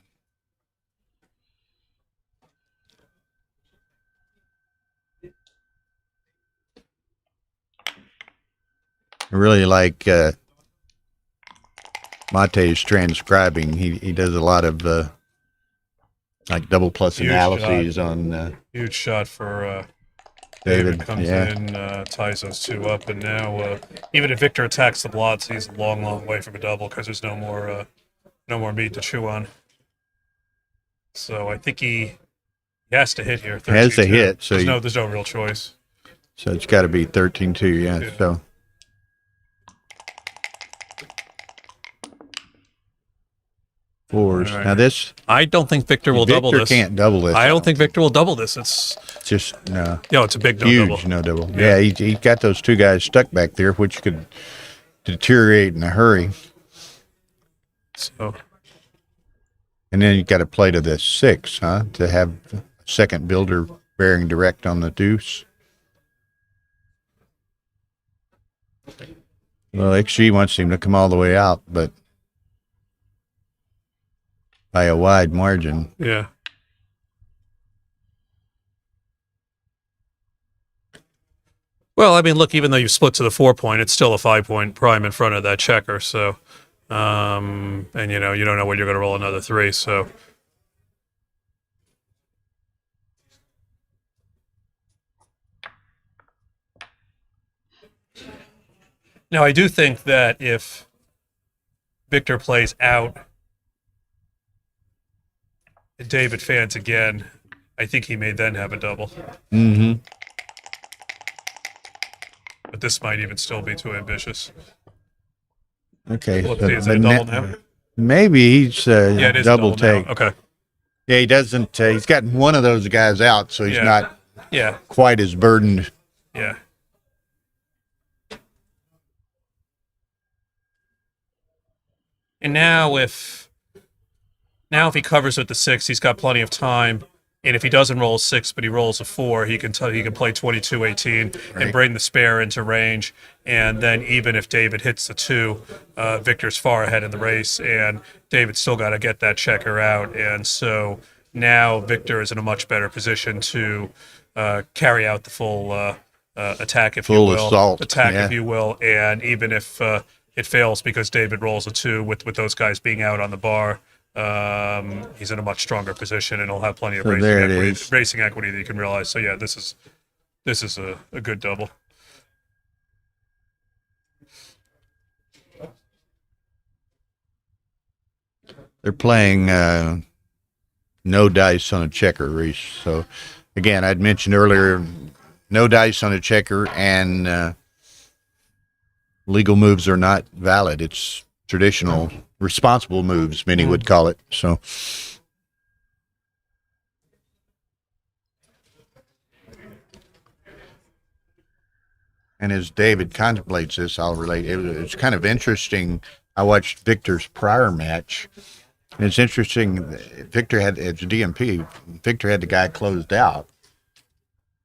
I really like Mate's transcribing. He does a lot of like double plus Huge analyses shot. on Huge shot for David. comes Yeah. in, ties those two up, and now even if Victor attacks the blots, he's a long way from a double because there's no more meat to chew on. So I think he has to hit here. Has to 13-2. hit, so there's no real choice. So it's got to be 13-2, yeah. Yeah. So fours. All right. Now this, I don't think Victor will double this. Can't double this. I don't think Victor will double this. It's Just no. it's a big no Huge double. no double. Yeah, he got those two guys stuck back there, which could deteriorate in a hurry. So And then you got to play to the 6, huh? To have a second builder bearing direct on the deuce. Well, XG wants him to come all the way out, but by a wide margin. yeah. Well, I mean, look, even though you split to the 4-point, it's still a 5-point prime in front of that checker. So, and you don't know when you're going to roll another 3. So, now I do think that if Victor plays out and David fans again, I think he may then have a double. Mm-hmm. But this might even still be too ambitious. Okay. Let's so see, is it a double now? Maybe he's Yeah, it is double now. take. Okay. Yeah, he doesn't. He's gotten one of those guys out, so he's Yeah. not Yeah. quite as burdened. Yeah. And now if he covers with the 6, he's got plenty of time. And if he doesn't roll a 6, but he rolls a 4, he can play 22-18 and bring the spare into range. And then even if David hits the 2, Victor's far ahead in the race, and David's still got to get that checker out. And so now Victor is in a much better position to carry out the full attack, if Full you will. assault, Attack, yeah. if you will. And even if it fails because David rolls a 2 with those guys being out on the bar, he's in a much stronger position, and he'll have plenty of So there it is. racing equity that you can realize. So yeah, this is a good double. They're playing no dice on a checker, Reese. So, again, I'd mentioned earlier, no dice on a checker, and legal moves are not valid. It's traditional, responsible moves, many would call it. So, and as David contemplates this, I'll relate. It's kind of interesting. I watched Victor's prior match. And it's interesting. Victor had, as DMP, Victor had the guy closed out,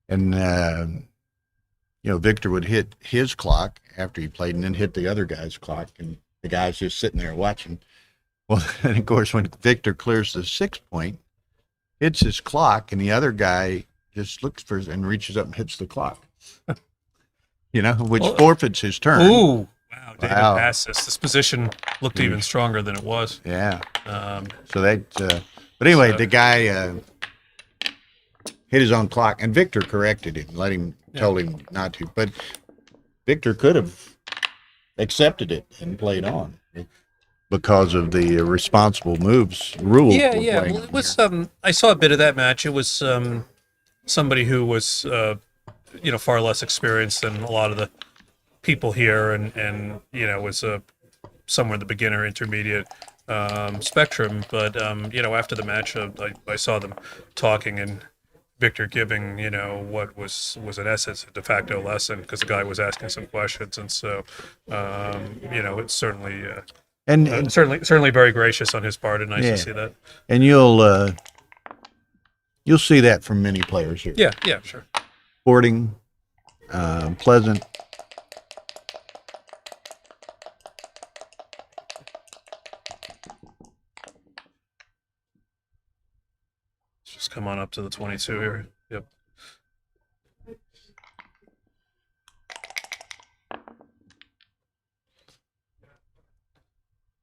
and Victor would hit his clock after he played, and then hit the other guy's clock, and the guy's just sitting there watching. Well, and of course, when Victor clears the 6 point, hits his clock, and the other guy just looks for and reaches up and hits the clock. Which forfeits his turn. Ooh. Wow, David passed this. This position looked even stronger than it was. Yeah. So that, but anyway, the guy hit his own clock, and Victor corrected him, told him not to. But Victor could have accepted it and played on because of the responsible moves rule. Yeah. Well, it was. I saw a bit of that match. It was somebody who was, far less experienced than a lot of the people here, and was somewhere in the beginner intermediate spectrum. But after the match, I saw them talking, and Victor giving what was in essence a de facto lesson, because the guy was asking some questions, and so it's certainly certainly very gracious on his part, and nice to see that. And you'll see that from many players here. Yeah, sure. Sporting, pleasant. Just come on up to the 22 here. Yep.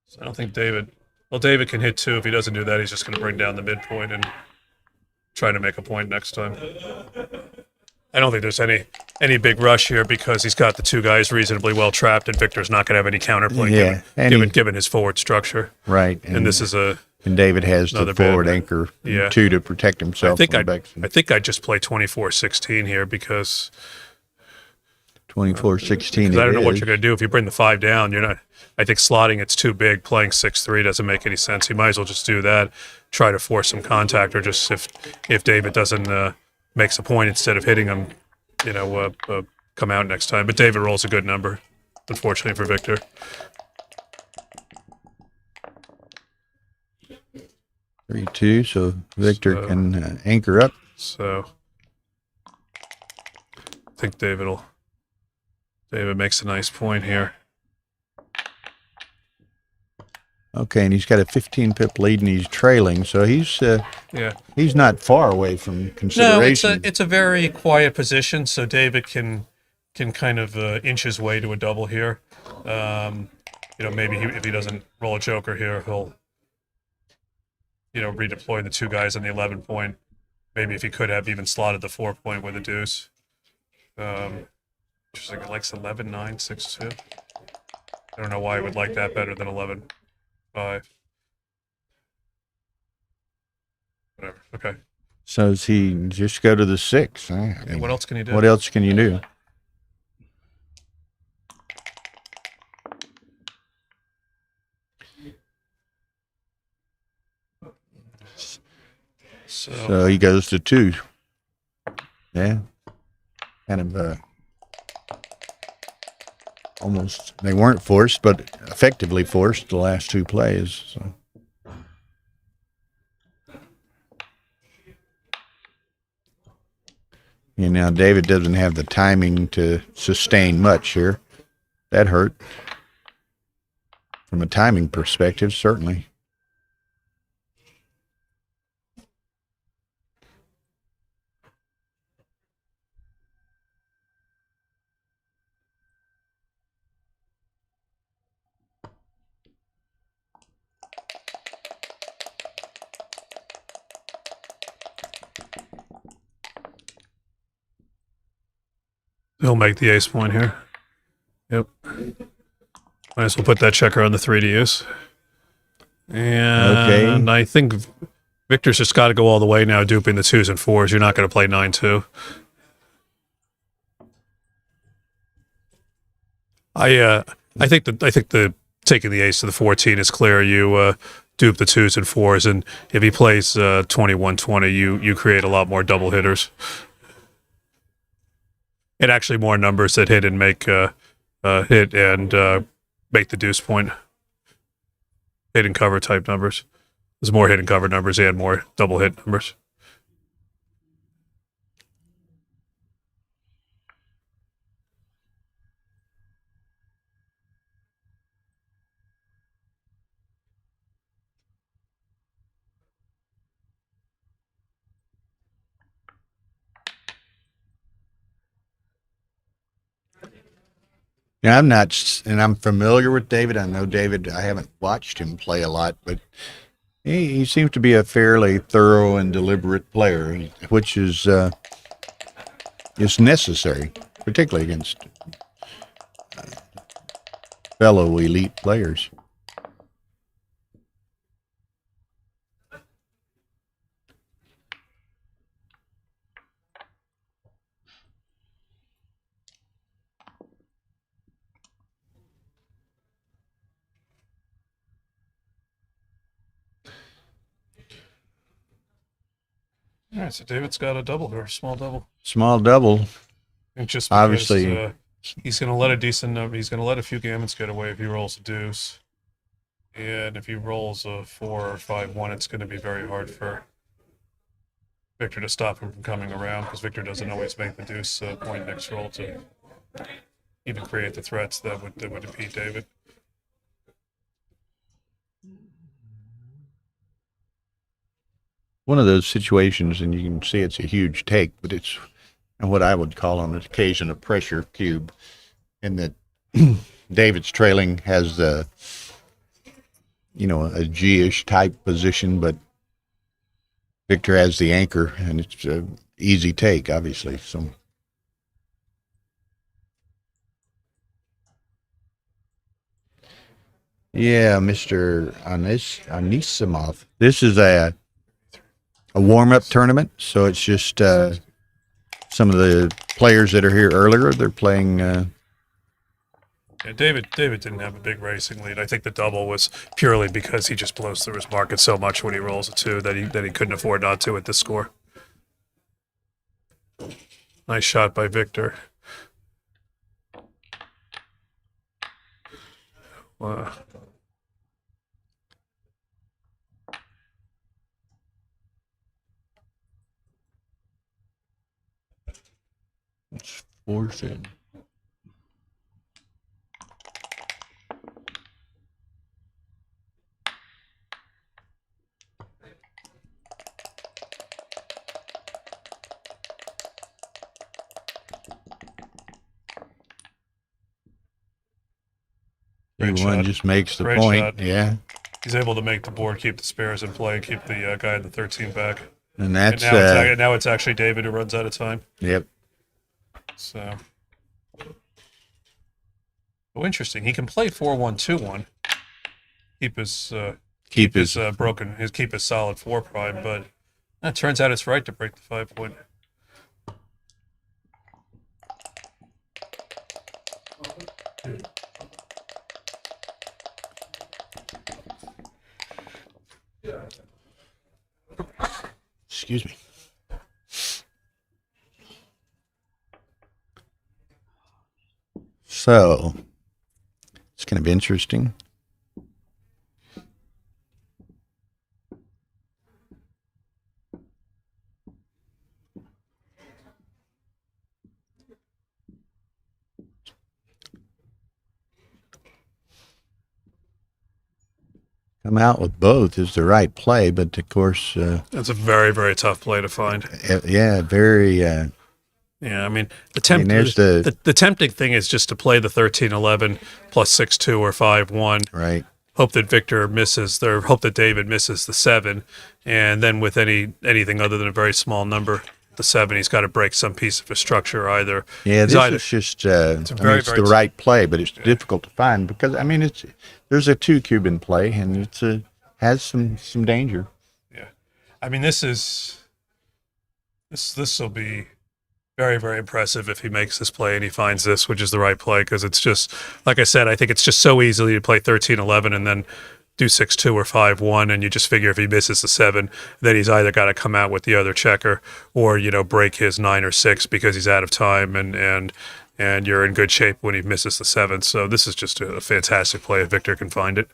So I don't think David can hit 2. If he doesn't do that, he's just going to bring down the midpoint and try to make a point next time. I don't think there's any big rush here, because he's got the 2 guys reasonably well trapped, and Victor's not going to have any counterplay given his forward structure. Right. And this is and David has the forward anchor, 2 to protect himself. I think I'd just play 24-16 here, because 24-16. I don't know what you're going to do if you bring the 5 down. You're not. I think slotting it's too big. Playing 6-3 doesn't make any sense. You might as well just do that. Try to force some contact, or just if David doesn't makes a point, instead of hitting him, come out next time. But David rolls a good number, unfortunately for Victor. Three, 2, so Victor can anchor up. So I think David makes a nice point here. Okay, and he's got a 15-pip lead, and he's trailing, so he's not far away from consideration. No, it's a very quiet position, so David can kind of inch his way to a double here. Maybe if he doesn't roll a joker here, he'll redeploy the 2 guys on the 11 point. Maybe if he could have even slotted the 4 point with a deuce. Just like it likes 11-9, 6-2. I don't know why I would like that better than 11-5. Whatever. Okay. So does he just go to the 6? What else can you do? What else can you do? So he goes to 2. Yeah. Kind of almost, they weren't forced, but effectively forced the last two plays. So. And now David doesn't have the timing to sustain much here. That hurt. From a timing perspective, certainly. He'll make the ace point here. Yep. Might as well put that checker on the 3 to use. And Okay. I think Victor's just got to go all the way now, duping the 2s and 4s. You're not going to play 9-2. I think the taking the ace to the 14 is clear. You dupe the 2s and 4s, and if he plays 21-20, you create a lot more double hitters. And actually more numbers that hit and make hit and make the deuce point. Hit and cover type numbers. There's more hit and cover numbers and more double hit numbers. Now, I'm not, and I'm familiar with David. I know David, I haven't watched him play a lot, but he seems to be a fairly thorough and deliberate player, which is necessary, particularly against fellow elite players. All right, so David's got a double or a small double. Small double. And just because, Obviously, he's going to let a decent number. He's going to let a few gammons get away if he rolls a deuce, and if he rolls a 4 or 5-1, it's going to be very hard for Victor to stop him from coming around because Victor doesn't always make the deuce point next roll to even create the threats that would impede David. one of those situations, and you can see it's a huge take, but it's what I would call on occasion a pressure cube, in that David's trailing has a G-ish type position, but Victor has the anchor, and it's an easy take, obviously. So. Yeah, Mr. Anisimov. This is a warm-up tournament, so it's just some of the players that are here earlier. They're playing. Yeah, David didn't have a big racing lead. I think the double was purely because he just blows through his market so much when he rolls a 2 that he couldn't afford not to at this score. Nice shot by Victor. Wow. It's forcing. Great One shot. just makes the Great point. shot. Yeah, He's able to make the board, keep the spares in play, keep the guy at the 13 back. and that's And now it's actually David who runs out of time. yep. So, oh, interesting. He can play 4-1-2-1. Keep his Keep his keep his solid 4 prime, but it turns out it's right to break the 5 point. Excuse me. So, kind of interesting. Come out with both is the right play, but of course, That's a very, very tough play to find. yeah, very. Yeah, I mean, there's the tempting thing is just to play the 13-11 plus 6-2 or 5-1. Right. Hope that Victor misses, or hope that David misses the 7, and then with anything other than a very small number, the 7, he's got to break some piece of his structure either. Yeah, He's this either, is just. it's it's the right play, but it's difficult to find because there's a 2 cube in play, and has some danger. Yeah, I mean this will be very, very impressive if he makes this play and he finds this, which is the right play, because it's just, like I said, I think it's just so easily to play 13-11 and then do 6-2 or 5-1, and you just figure if he misses the 7, then he's either got to come out with the other checker or, break his 9 or 6 because he's out of time, and you're in good shape when he misses the 7. So this is just a fantastic play if Victor can find it.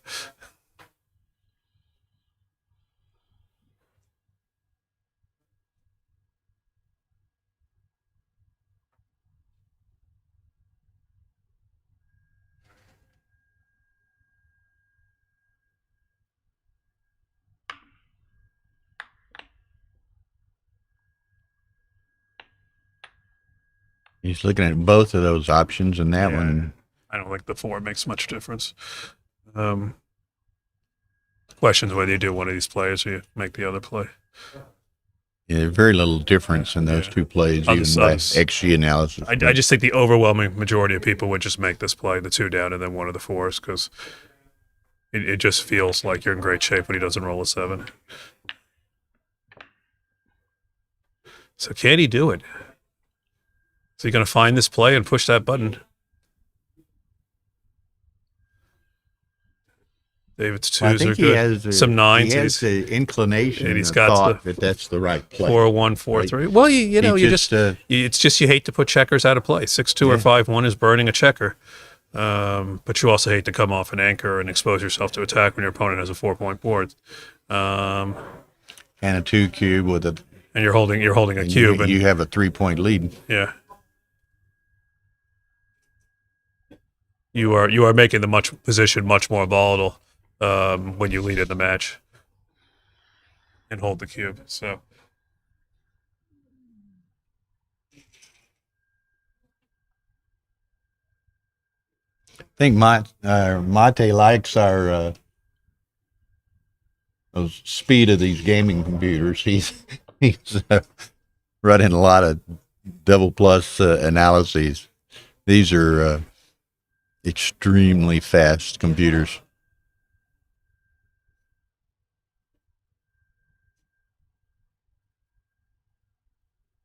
He's looking at both of those options, and that one. I don't think the 4 makes much difference. Questions whether you do one of these plays or you make the other play. Yeah, very little difference in those 2 plays, even by XG analysis. I just think the overwhelming majority of people would just make this play, the 2 down and then one of the 4s, because it just feels like you're in great shape when he doesn't roll a 7. So can he do it? Is he going to find this play and push that button? David's 2s are good. Some 9s. He has the inclination and he's and got thought that that's the right play. 4-1, 4-3. Well, it's just you hate to put checkers out of play. 6-2 or 5-1 is burning a checker. But you also hate to come off an anchor and expose yourself to attack when your opponent has a 4-point board. And a 2 cube with a. And you're holding a cube. You have a 3-point lead. Yeah. You are making the position much more volatile when you lead in the match and hold the cube. So I think Mate likes our speed of these gaming computers. He's running a lot of double plus analyses. These are extremely fast computers.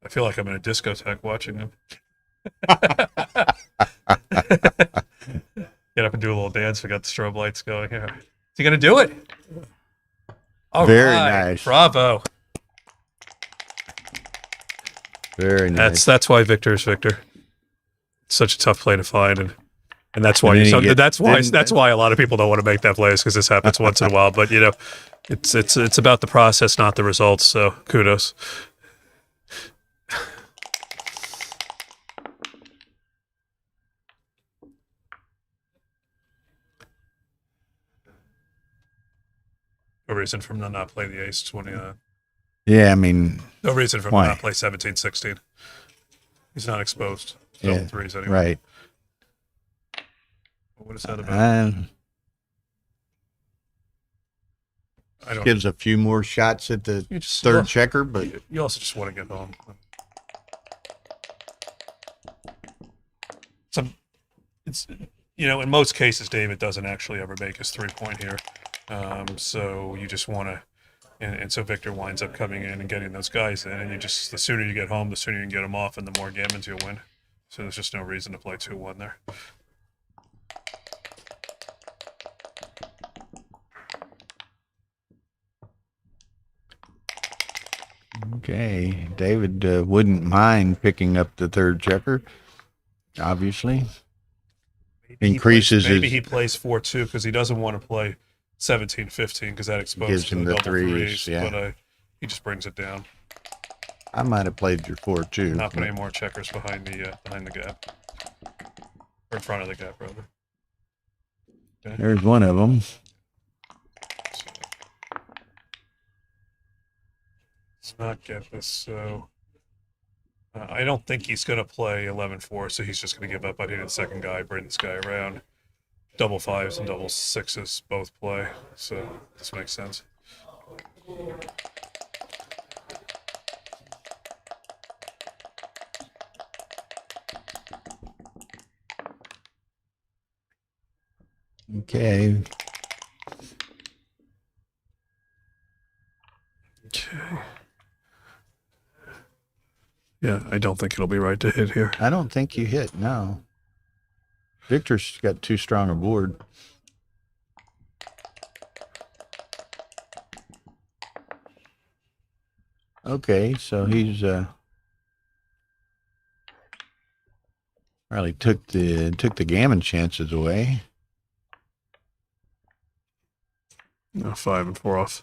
I feel like I'm in a discotheque watching them. Get up and do a little dance. We got the strobe lights going here. Is he going to do it? All Very right. nice. Bravo. Very nice. That's why Victor is Victor. It's such a tough play to find, and that's why that's why a lot of people don't want to make that play, is because this happens once in a while. But it's about the process, not the results. So kudos. No reason for him to not play the ace 20. Yeah, I mean, no reason for him to not play 17, 16. He's not exposed. Double threes anyway. Right. What is that about? Gives a few more shots at the third checker, but you also just want to get home. In most cases, David doesn't actually ever make his 3-point here. So you just want to, and so Victor winds up coming in and getting those guys in, and the sooner you get home, the sooner you can get them off, and the more gammons you'll win. So there's just no reason to play 2-1 there. Okay, David wouldn't mind picking up the third checker, obviously. increases Maybe his, he plays 4-2 because he doesn't want to play 17-15 because that exposes Gives to him the the double threes, threes. yeah. But he just brings it down. I might have played your 4-2. Not put any more checkers behind the gap, or in front of the gap, rather. Okay. There's one of them. Let's not get this. So I don't think he's going to play 11-4, so he's just going to give up. I need the second guy, bring this guy around. Double fives and double sixes both play, so this makes sense. Okay. Okay. Yeah, I don't think it'll be right to hit here. I don't think you hit, no. Victor's got too strong a board. Okay, so he's probably took the gammon chances away. 5 and 4 off.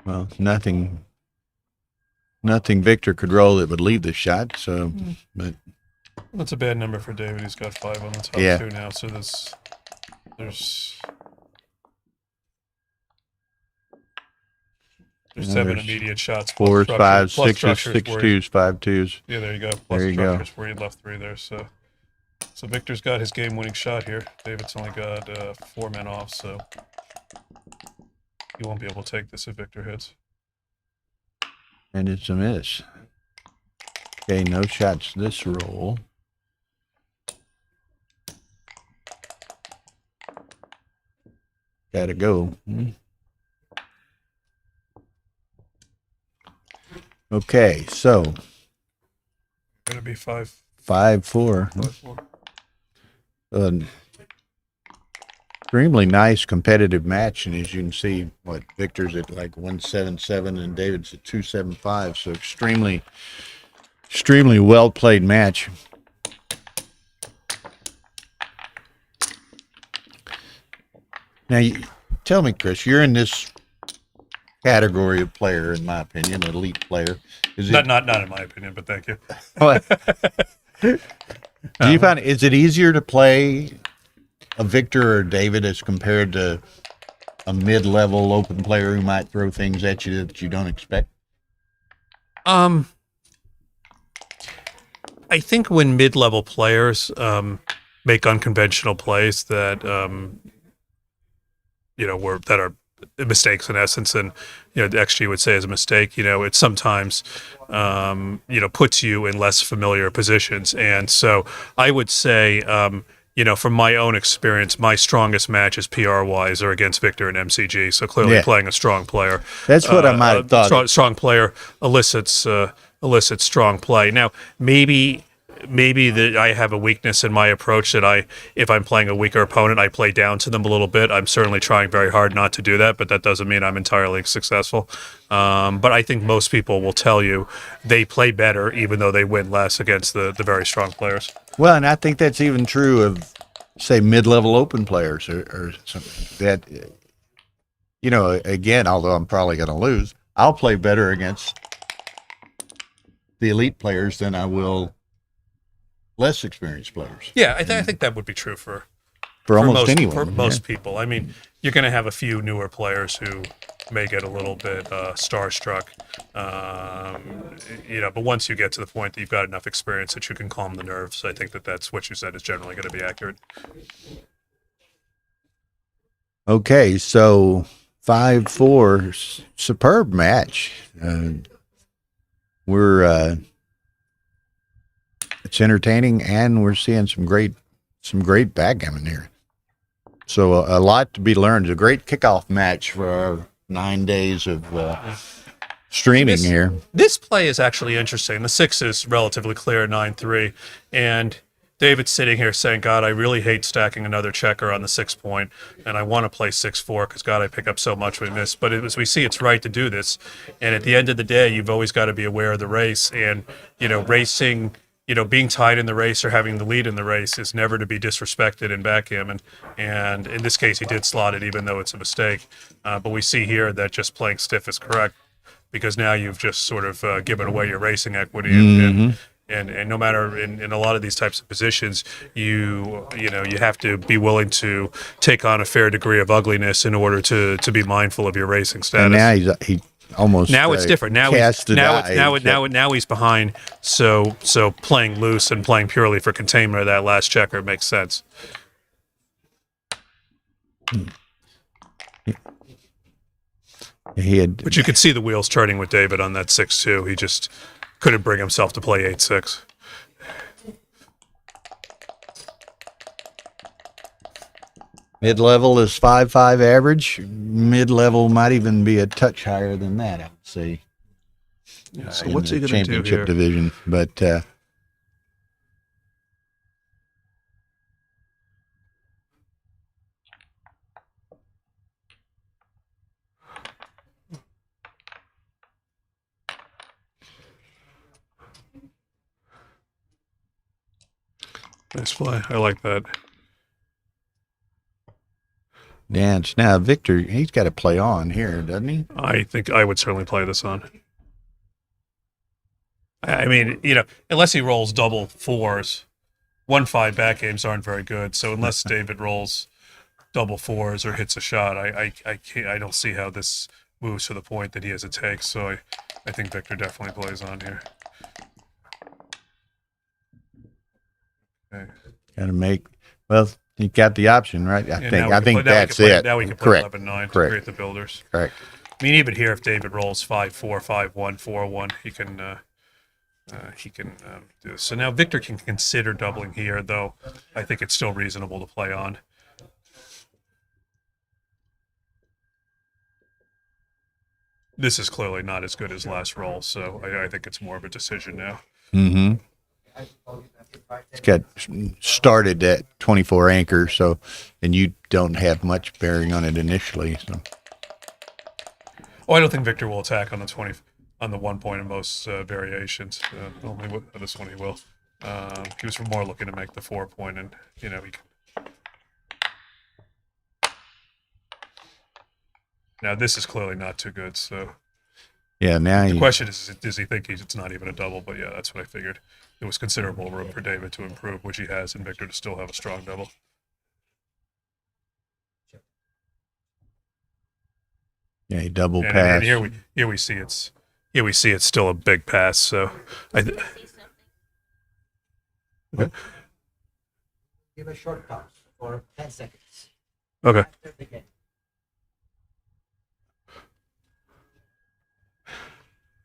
Well, nothing Victor could roll that would leave the shot, so but That's a bad number for David. He's got 5 on the top Yeah. 2 now, so there's Yeah, 7 there's immediate shots. fours, structure- fives, plus sixes, structures six where he- twos, 5-2s. Yeah, there you go. Plus There you go. structures where he left 3 there. So Victor's got his game-winning shot here. David's only got 4 men off, so he won't be able to take this if Victor hits. And it's a miss. Okay, no shots this roll. Gotta go. Okay, so Gonna be 5-4. 5-4. An extremely nice competitive match, and as you can see, Victor's at like 177 and David's at 275. So extremely well played match. Now, tell me, Chris, you're in this category of player, in my opinion, elite player. Is it, Not in my opinion, but thank you. do you find, is it easier to play a Victor or David as compared to a mid-level open player who might throw things at you that you don't expect? I think when mid-level players make unconventional plays that that are mistakes in essence, and the XG would say is a mistake. It sometimes puts you in less familiar positions, and so I would say from my own experience, my strongest matches PR-wise are against Victor and MCG. So clearly playing a strong player. That's what I might have thought. Strong player elicits strong play. Now, maybe that I have a weakness in my approach that if I'm playing a weaker opponent, I play down to them a little bit. I'm certainly trying very hard not to do that, but that doesn't mean I'm entirely successful. But I think most people will tell you they play better even though they win less against the very strong players. Well, and I think that's even true of, say, mid-level open players or something that, again, although I'm probably going to lose, I'll play better against the elite players than I will less experienced players. Yeah, I think that would be true for almost most, anyone. For most people. I mean, you're going to have a few newer players who may get a little bit starstruck. But once you get to the point that you've got enough experience that you can calm the nerves, I think that's what you said is generally going to be accurate. Okay, so 5-4, superb match. It's entertaining, and we're seeing some great backgammon here. So a lot to be learned. A great kickoff match for 9 days of streaming here. This play is actually interesting. The 6 is relatively clear, 9-3, and David's sitting here saying, God, I really hate stacking another checker on the 6 point, and I want to play 6-4 because, God, I pick up so much we miss. But as we see, it's right to do this. And at the end of the day, you've always got to be aware of the race. And, racing, being tied in the race or having the lead in the race is never to be disrespected in backgammon. And in this case, he did slot it, even though it's a mistake. But we see here that just playing stiff is correct because now you've just sort of given away your racing equity. And no matter in a lot of these types of positions, you have to be willing to take on a fair degree of ugliness in order to be mindful of your racing status. And now he almost now it's different. Now he's behind. So playing loose and playing purely for containment of that last checker makes sense. But you could see the wheels turning with David on that 6-2. He just couldn't bring himself to play 8-6. Mid-level is 5-5 average. Mid-level might even be a touch higher than that, I would say. Yeah, so what's he in the going to do championship here? division? But Nice play. I like that. Dance. Now, Victor, he's got to play on here, doesn't he? I think I would certainly play this on. I mean, unless he rolls double 4s, 1-5 back games aren't very good. So unless David rolls double 4s or hits a shot, I don't see how this moves to the point that he has a take. So I think Victor definitely plays on here. Okay. Got to make. Well, he got the option, right? I think that's it. Now we can play Correct. 11-9 to Correct. create the builders. Correct. I mean, even here, if David rolls 5-4, 5-1, 4-1, he can do this. So now Victor can consider doubling here, though I think it's still reasonable to play on. This is clearly not as good as last roll, so I think it's more of a decision now. Mm-hmm. It's got started at 24 anchor, so, and you don't have much bearing on it initially. So. Oh, I don't think Victor will attack on the 1 point in most variations. Only with this one he will. He was more looking to make the 4 point, and he can. Now this is clearly not too good. So Yeah, now the question is, does he think it's not even a double? But yeah, that's what I figured. There was considerable room for David to improve, which he has, and Victor to still have a strong double. yeah, he double And pass. here we see it's still a big pass. So Give a short pause for 10 seconds. okay. After the game.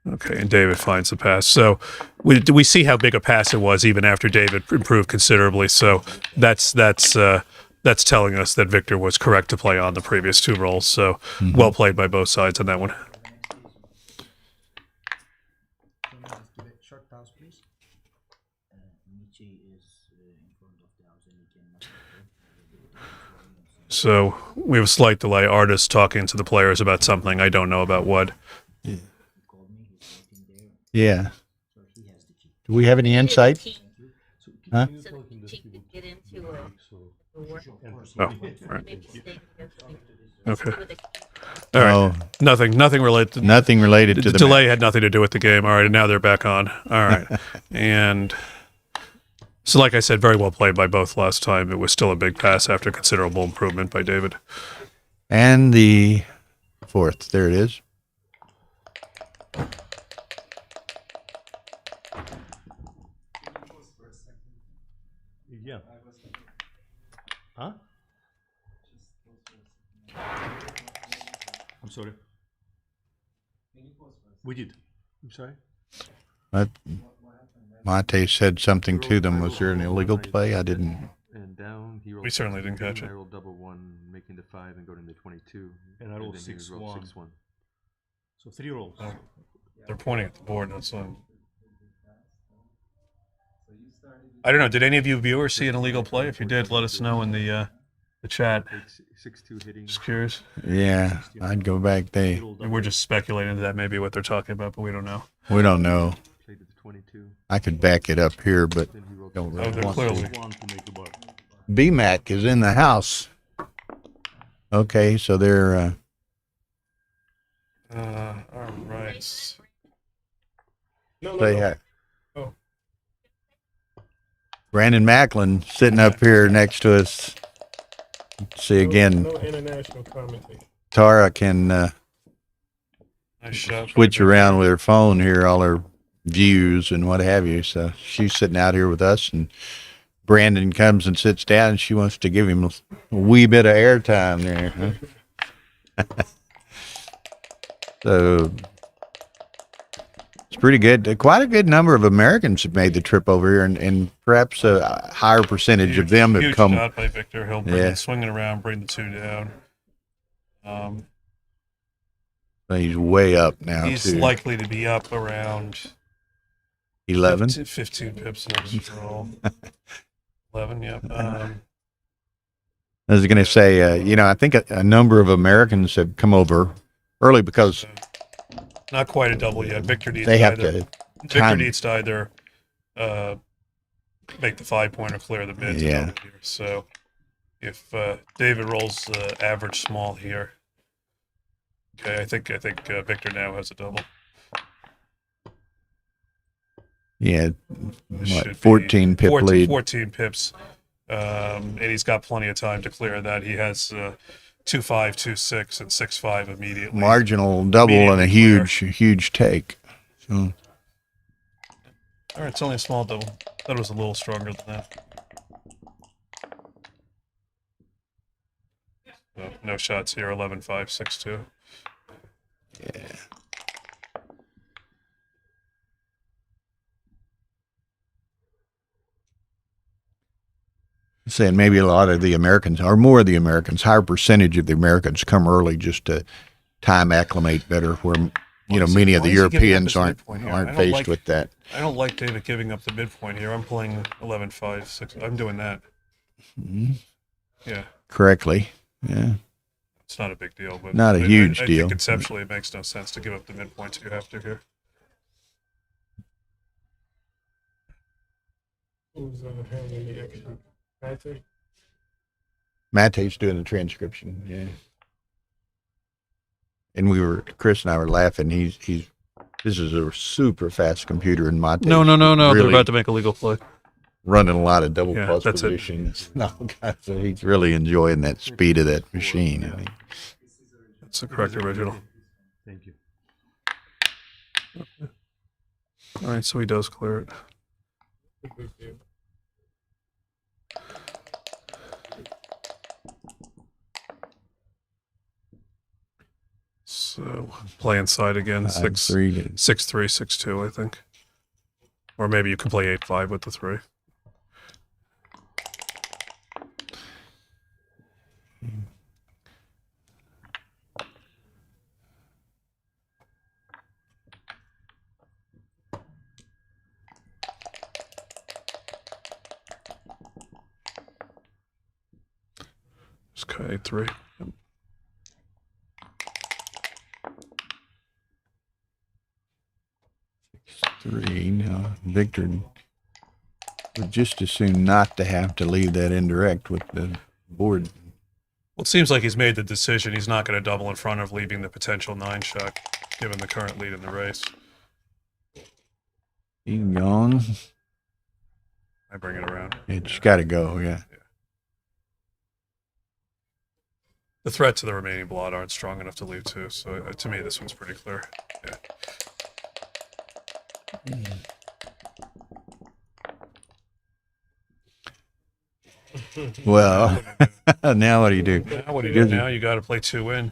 Okay, and David finds the pass. So we see how big a pass it was even after David improved considerably. So that's telling us that Victor was correct to play on the previous 2 rolls. So well played by both sides on that one. Give a short pause, please. Michi is in front of the house and he cannot. So we have a slight delay. Artist talking to the players about something. I don't know about what. He called me, he's waiting there, Yeah. so he has the key. Do we have any insight? Huh? So the cheek could get into a work. Oh, all right. Maybe stay here. Okay. With a All right. Oh, Nothing related. nothing related to The the delay had nothing to do with the game. All right, and now they're back on. All right. And so, like I said, very well played by both last time. It was still a big pass after considerable improvement by David. And the 4th. There it is. Yeah. Huh? I'm sorry. We did. I'm sorry. But Monte said something to them. Was there an illegal play? I didn't. And down he rolled We certainly didn't catch it. I rolled double 1, making the 5 and go to the 22. And I roll then you 6-1. 6-1. So 3 rolls. They're pointing at the board. That's on. I don't know. Did any of you viewers see an illegal play? If you did, let us know in the chat. Take 6-2 hitting. Just curious. Yeah, I'd go back there. We're just speculating that that may be what they're talking about, but we don't know. We don't know. Played to the 22. I could back it up here, but Then he rolled don't Oh, really they're want clearly. to. One to make the bar. BMAC is in the house. Okay, so they're All right. they have Oh. Brandon Macklin sitting up here next to us. See again, No international commenting. Tara can Nice shot. switch around with her phone here, all her views and what have you. So she's sitting out here with us, and Brandon comes and sits down, and she wants to give him a wee bit of airtime there. Huh? So it's pretty good. Quite a good number of Americans have made the trip over here, and perhaps a higher percentage of them have Huge come. shot by Victor. He'll bring Yeah. it, swing it around, bring the 2 down. He's way up now, He's too. likely to be up around 11. 15 pips next roll. 11, yep. I was going to say, I think a number of Americans have come over early because Not quite a double yet. Victor needs they to have either, to Victor time. needs to either make the 5-point or clear the mid. to Yeah. double here. So if David rolls average small here, okay, I think Victor now has a double. Yeah, It should be 14 pip 14, lead. 14 pips. And he's got plenty of time to clear that. He has 2-5, 2-6, and 6-5 immediately. Marginal double and a Immediately huge take. So, All right, it's only a small double. Thought it was a little stronger than that. So, no shots here. 11-5, 6-2. yeah. Saying maybe a lot of the Americans, or more of the Americans, higher percentage of the Americans come early just to time acclimate better, where many of the Why is he giving up Europeans his aren't midpoint here? I aren't don't faced like- with that. I don't like David giving up the midpoint here. I'm playing 11-5, 6. I'm doing that. Mhm. Yeah, Correctly. Yeah. it's not a big deal, but Not a huge I deal. think conceptually, it makes no sense to give up the midpoints you have to here. Who's handling the action? Patrick? Mate's doing the transcription. Yeah. And Chris and I were laughing. This is a super fast computer in Mate. No. They're Really about to make a legal play. running a lot of double Yeah, plus that's it. positions. No, God, so he's really enjoying that speed of that machine. I mean, That's the correct original. Thank you. All right, so he does clear it. So play inside again. 5-3. 6-3, 6-2, I think. Or maybe you can play 8-5 with the 3. Okay, 3. Yep. Three. No, Victor would just as soon not to have to leave that indirect with the board. Well, it seems like he's made the decision. He's not going to double in front of leaving the potential 9 shot, given the current lead in the race. He's gone. I bring it around. It's got to go. Yeah. The threat to the remaining blot aren't strong enough to leave 2, so to me, this one's pretty clear. Yeah. Well, now what do you do? Now, what do you do now? You got to play 2 in.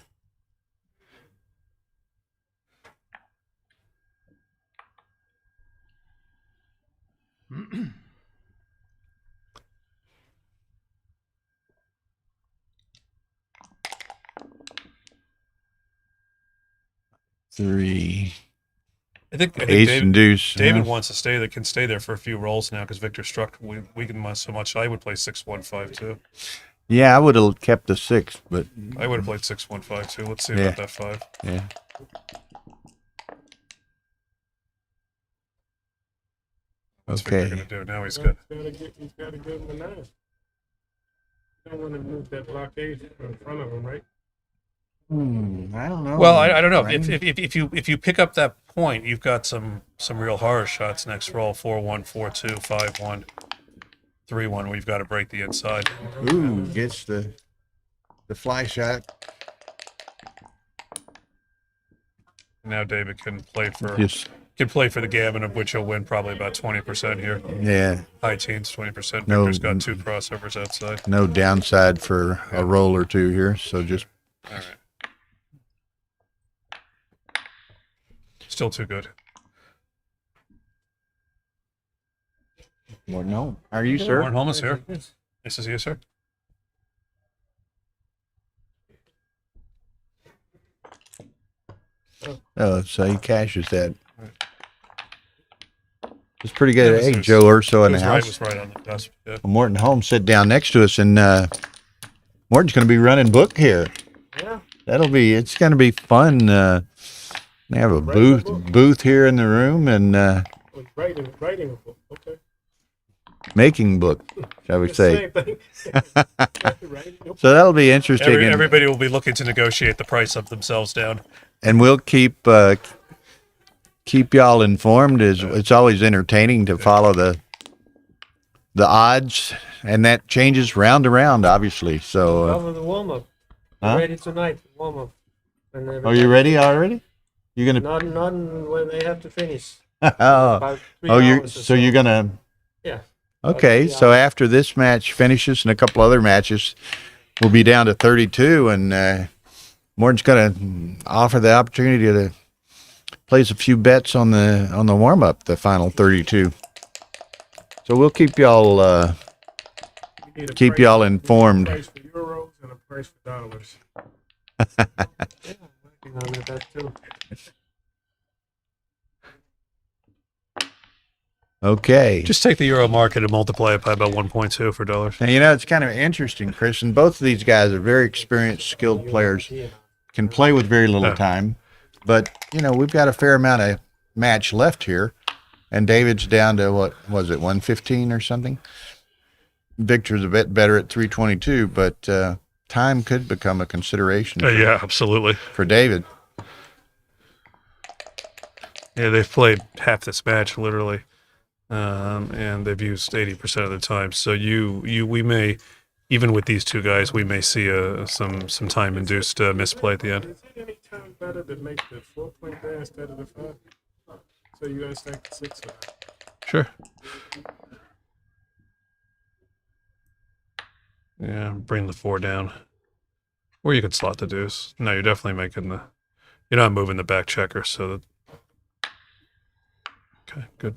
3. I think Ace and deuce. David huh? wants to stay. That can stay there for a few rolls now because Victor struck weakened us so much. I would play 6-1-5 too. Yeah, I would have kept the 6, but I would have played 6-1-5 too. Let's see Yeah. about that 5. yeah. What's Okay. Victor gonna do now? He's He's good. gotta give him a 9. You don't want to move that blockade in front of him, right? I don't know. Well, I don't know. Right? If you pick up that point, you've got some real horror shots next roll. 4-1, 4-2, 5-1, 3-1. We've got to break the inside. Ooh, gets the fly shot. Now David can play for Just the gammon, of which he'll win probably about 20% here. yeah, High teens, 20%. No. Victor's got 2 crossovers outside. no downside for a roll or two here. So just All right. Still too good. well, no. Are you, sir? Warren Holmes here. This is you, sir. Oh, so he cashes that. It's pretty good. It Hey, was- Joe Urso in It the was right, house. was right on the cusp. Yeah. Well, Morton Holmes sit down next to us, and Morton's going to be running book here. Yeah. It's going to be fun. They have a booth here in the room and Writing a book. Okay. making book, shall we say. Same thing. Writing a book. So that'll be interesting. and, Everybody will be looking to negotiate the price of themselves down. and we'll keep y'all informed. It's always entertaining to follow the odds, and that changes round to round, obviously. So, Over the warm up. Huh? Ready tonight, warm up. are you ready already? You're gonna. Not when they have to finish. Oh, About 3 you're hours or so you're gonna. Yeah. Okay, Yeah. so after this match finishes and a couple other matches, we'll be down to 32, and Morton's going to offer the opportunity to place a few bets on the warm up, the final 32. So we'll keep y'all You need a keep price- y'all you need a informed. price for euros and a price for dollars. Yeah, I'm working on that too. Okay. Just take the euro market and multiply it by about 1.2 for dollars. Now, it's kind of interesting, Chris, and both of these guys are very experienced, skilled players, can play with very little Yeah. time. But, we've got a fair amount of match left here, and David's down to, what was it, 115 or something? Victor's a bit better at 322, but time could become a consideration Yeah, absolutely. for David. Yeah, they've played half this match literally, and they've used 80% of the time. So we may, even with these two guys, we may see some time-induced misplay at the end. Is it any time better to make the 4-point there instead of the 5? So you guys take the 6 out. Sure. Yeah, bring the 4 down, or you could slot the deuce. No, you're definitely you're not moving the back checker, so that. Okay, good.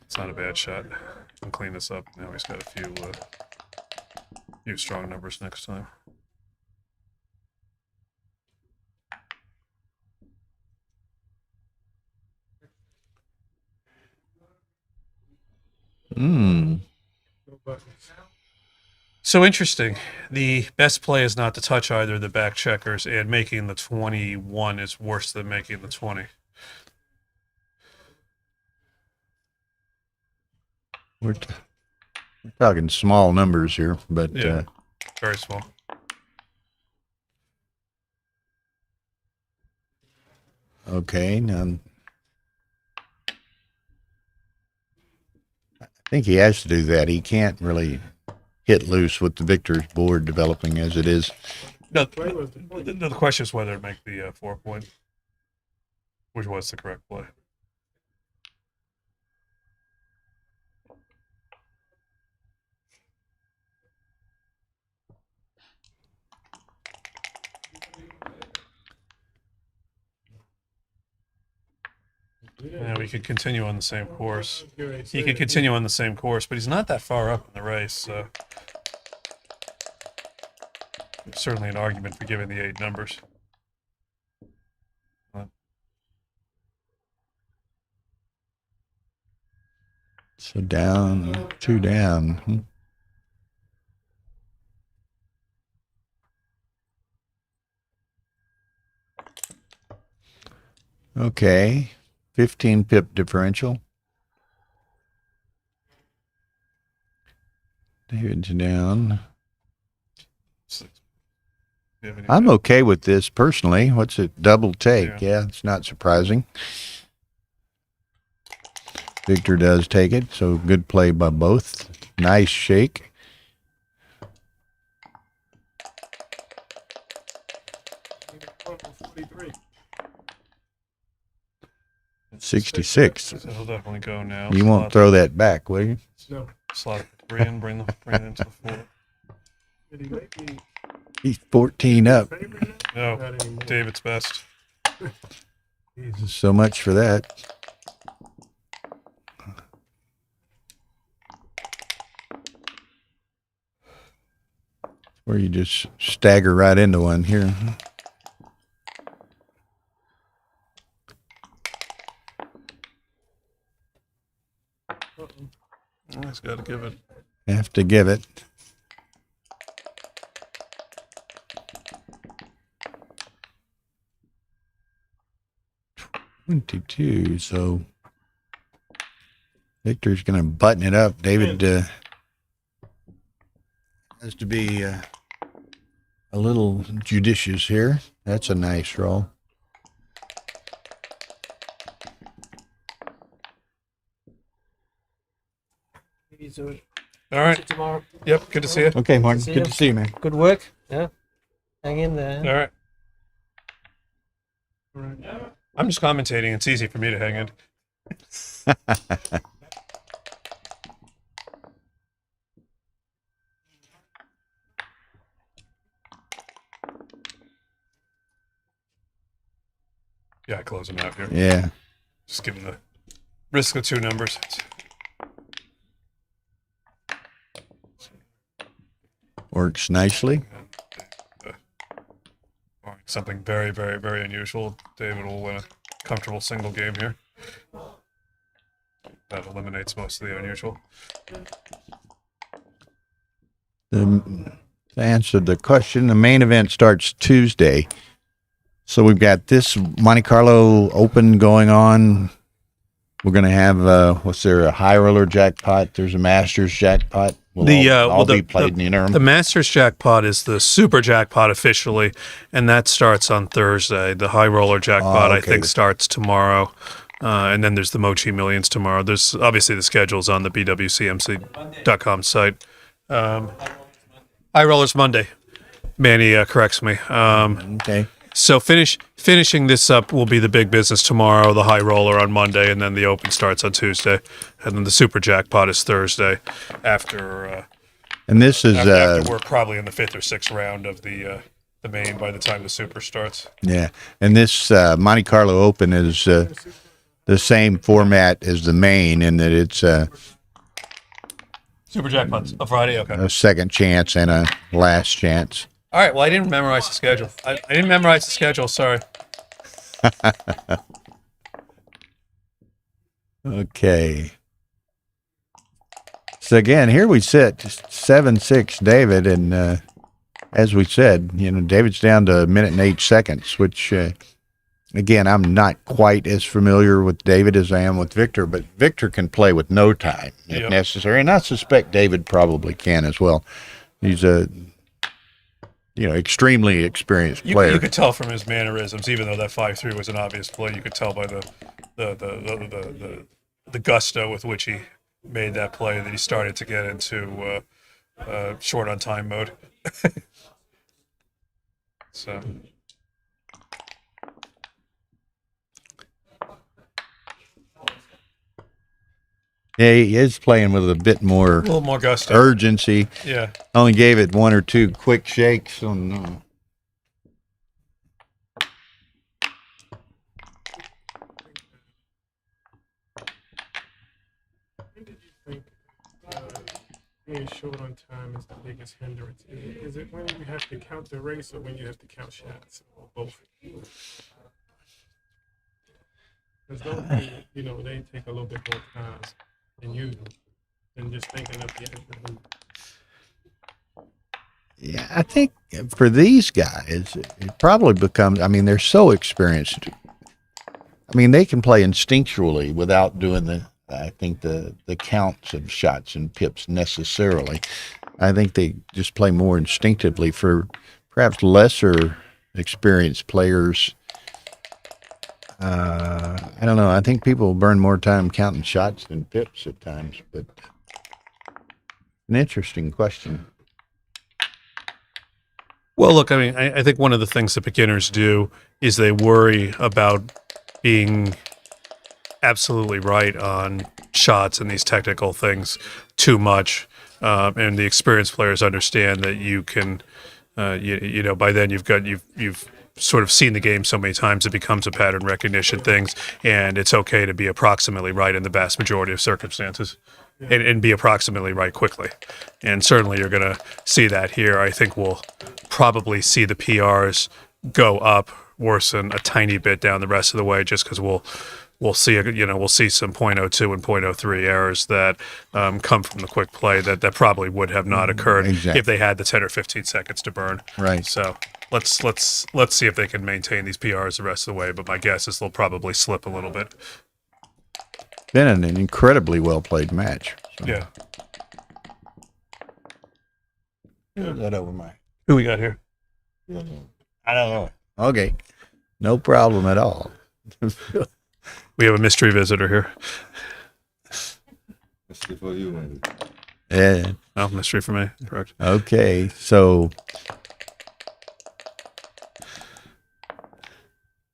It's not a bad shot. Can clean this up. Now he's got a few strong numbers next time. Hmm. No buttons. So interesting. The best play is not to touch either of the back checkers, and making the 21 is worse than making the 20. We're talking small numbers here, but Yeah. Very small. okay. Now, I think he has to do that. He can't really hit loose with the Victor's board developing as it is. No, Play was the point. the question is whether to make the 4-point, which was the correct play. Yeah, we could continue on the same course. He could continue on the same course, but he's not that far up in the race. So. Certainly an argument for giving the 8 numbers. So down, 2 down. Okay, 15 pip differential. David's down. 6. You have any I'm bet? okay with this personally. What's it? Double take. Yeah. Yeah, it's not surprising. Victor does take it, so good play by both. Nice shake. One for 43. 66. So he'll definitely go now. You won't throw that back, will you? No. Slot the 3 in, bring it into the 4. Did he make me He's 14 up. favorite? No, Not anymore. David's best. So much for that. Or you just stagger right into one here. He's got to give it. Have to give it. $22. So Victor's going to button it up. David has to be a little judicious here. That's a nice roll. Maybe do it. All right. See you tomorrow. Yep. Good to see you. Okay, Martin. See Good you. to see you, man. Good work. Yeah. Hang in there. All right. I'm just commentating. It's easy for me to hang in. Yeah, close him out here. Yeah. Just give him the risk of 2 numbers. Works nicely. Something very, very, very unusual. David will win a comfortable single game here. That eliminates most of the unusual. To answer the question, the main event starts Tuesday. So we've got this Monte Carlo Open going on. We're going to have, what's there, a high roller jackpot. There's a Masters jackpot. Will all be played in the interim. The Masters jackpot is the super jackpot officially, and that starts on Thursday. The high roller jackpot, I okay. think, starts tomorrow. And then there's the Mochi Millions tomorrow. There's obviously the schedule's on the BWCMC.com site. High roller's Monday. Manny corrects me. Okay. So finishing this up will be the big business tomorrow, the high roller on Monday, and then the open starts on Tuesday. And then the super jackpot is Thursday after And this is, after we're probably in the 5th or 6th round of the main by the time the super starts. yeah. And this Monte Carlo Open is the same format as the main in that it's Super jackpots. A Friday? Okay. a second chance and a last chance. All right. Well, I didn't memorize the schedule. I didn't memorize the schedule. Sorry. Okay. So again, here we sit, 7-6 David, and as we said, David's down to 1:08, which again, I'm not quite as familiar with David as I am with Victor, but Victor can play with no time if Yep. necessary, and I suspect David probably can as well. He's a extremely experienced player. You could tell from his mannerisms, even though that 5-3 was an obvious play. You could tell by the gusto with which he made that play that he started to get into short on time mode. So. Yeah, he is playing with a bit more A little more gusto. urgency. Yeah. Only gave it 1 or 2 quick shakes on. being short on time is the biggest hindrance? Is it when you have to count the race or when you have to count shots or both? Because those, they take a little bit more time than usual than just thinking of the extra move. Yeah, I think for these guys, it probably becomes, I mean, they're so experienced. I mean, they can play instinctually without doing the counts of shots and pips necessarily. I think they just play more instinctively. For perhaps lesser experienced players, I don't know. I think people burn more time counting shots than pips at times, but an interesting question. Well, look, I mean, I think one of the things that beginners do is they worry about being absolutely right on shots and these technical things too much, and the experienced players understand that you can, by then you've sort of seen the game so many times it becomes a pattern recognition things, and it's okay to be approximately right in the vast majority of circumstances, and be approximately right quickly. And certainly you're going to see that here. I think we'll probably see the PRs go up, worsen a tiny bit down the rest of the way, just because we'll see some .02 and .03 errors that come from the quick play that probably would have not occurred if they had the 10 or 15 seconds to burn. Right. So let's see if they can maintain these PRs the rest of the way. But my guess is they'll probably slip a little bit. Been an incredibly well played match. So. Yeah. Is that over my? Who we got here? I don't know. Okay, no problem at all. We have a mystery visitor here. Mystery for you, man. Yeah. Oh, mystery for me. Correct. Okay, so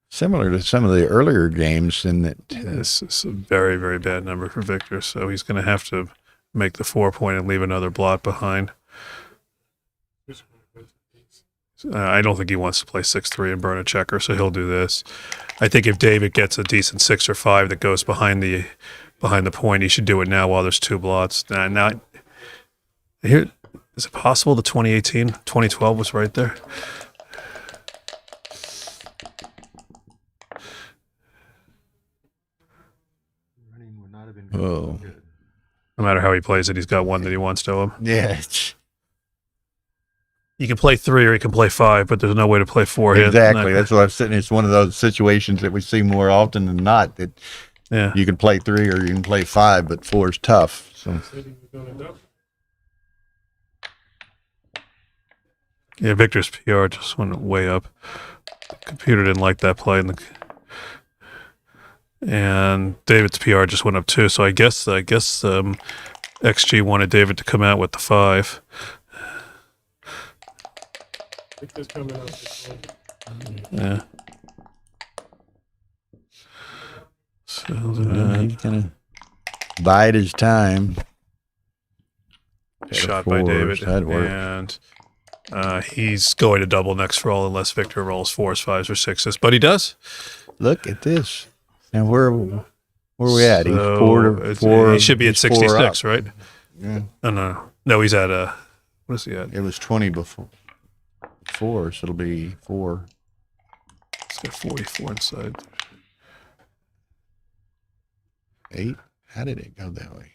similar to some of the earlier games in that. This is a very, very bad number for Victor, so he's going to have to make the 4 point and leave another blot behind. I don't think he wants to play 6-3 and burn a checker, so he'll do this. I think if David gets a decent 6 or 5 that goes behind the point, he should do it now while there's 2 blots. Now, here, is it possible the 2018, 2012 was right there? Running would not have been Oh. good. No matter how he plays it, he's got one that he wants to him. Yeah, You can play 3 or you can play 5, but there's no way to play 4 here. exactly. That's what I'm saying. It's one of those situations that we see more often than not. That Yeah. you can play 3 or you can play 5, but 4 is tough. So Said he was gonna double. Yeah, Victor's PR just went way up. The computer didn't like that play, and David's PR just went up too. So I guess XG wanted David to come out with the 5. Victor's coming out this way. Yeah. So he's gonna bide his time. shot by 4s, David, that'd work. and he's going to double next for all unless Victor rolls 4s, 5s, or 6s. But he does. Look at this. And where we at? He's So 4 to 4. He should be at he's 4 up. 66, right? Yeah. No, he's at what is he at? It was 20 before 4, so it'll be 4. He's got 44 inside. 8. How did it go that way?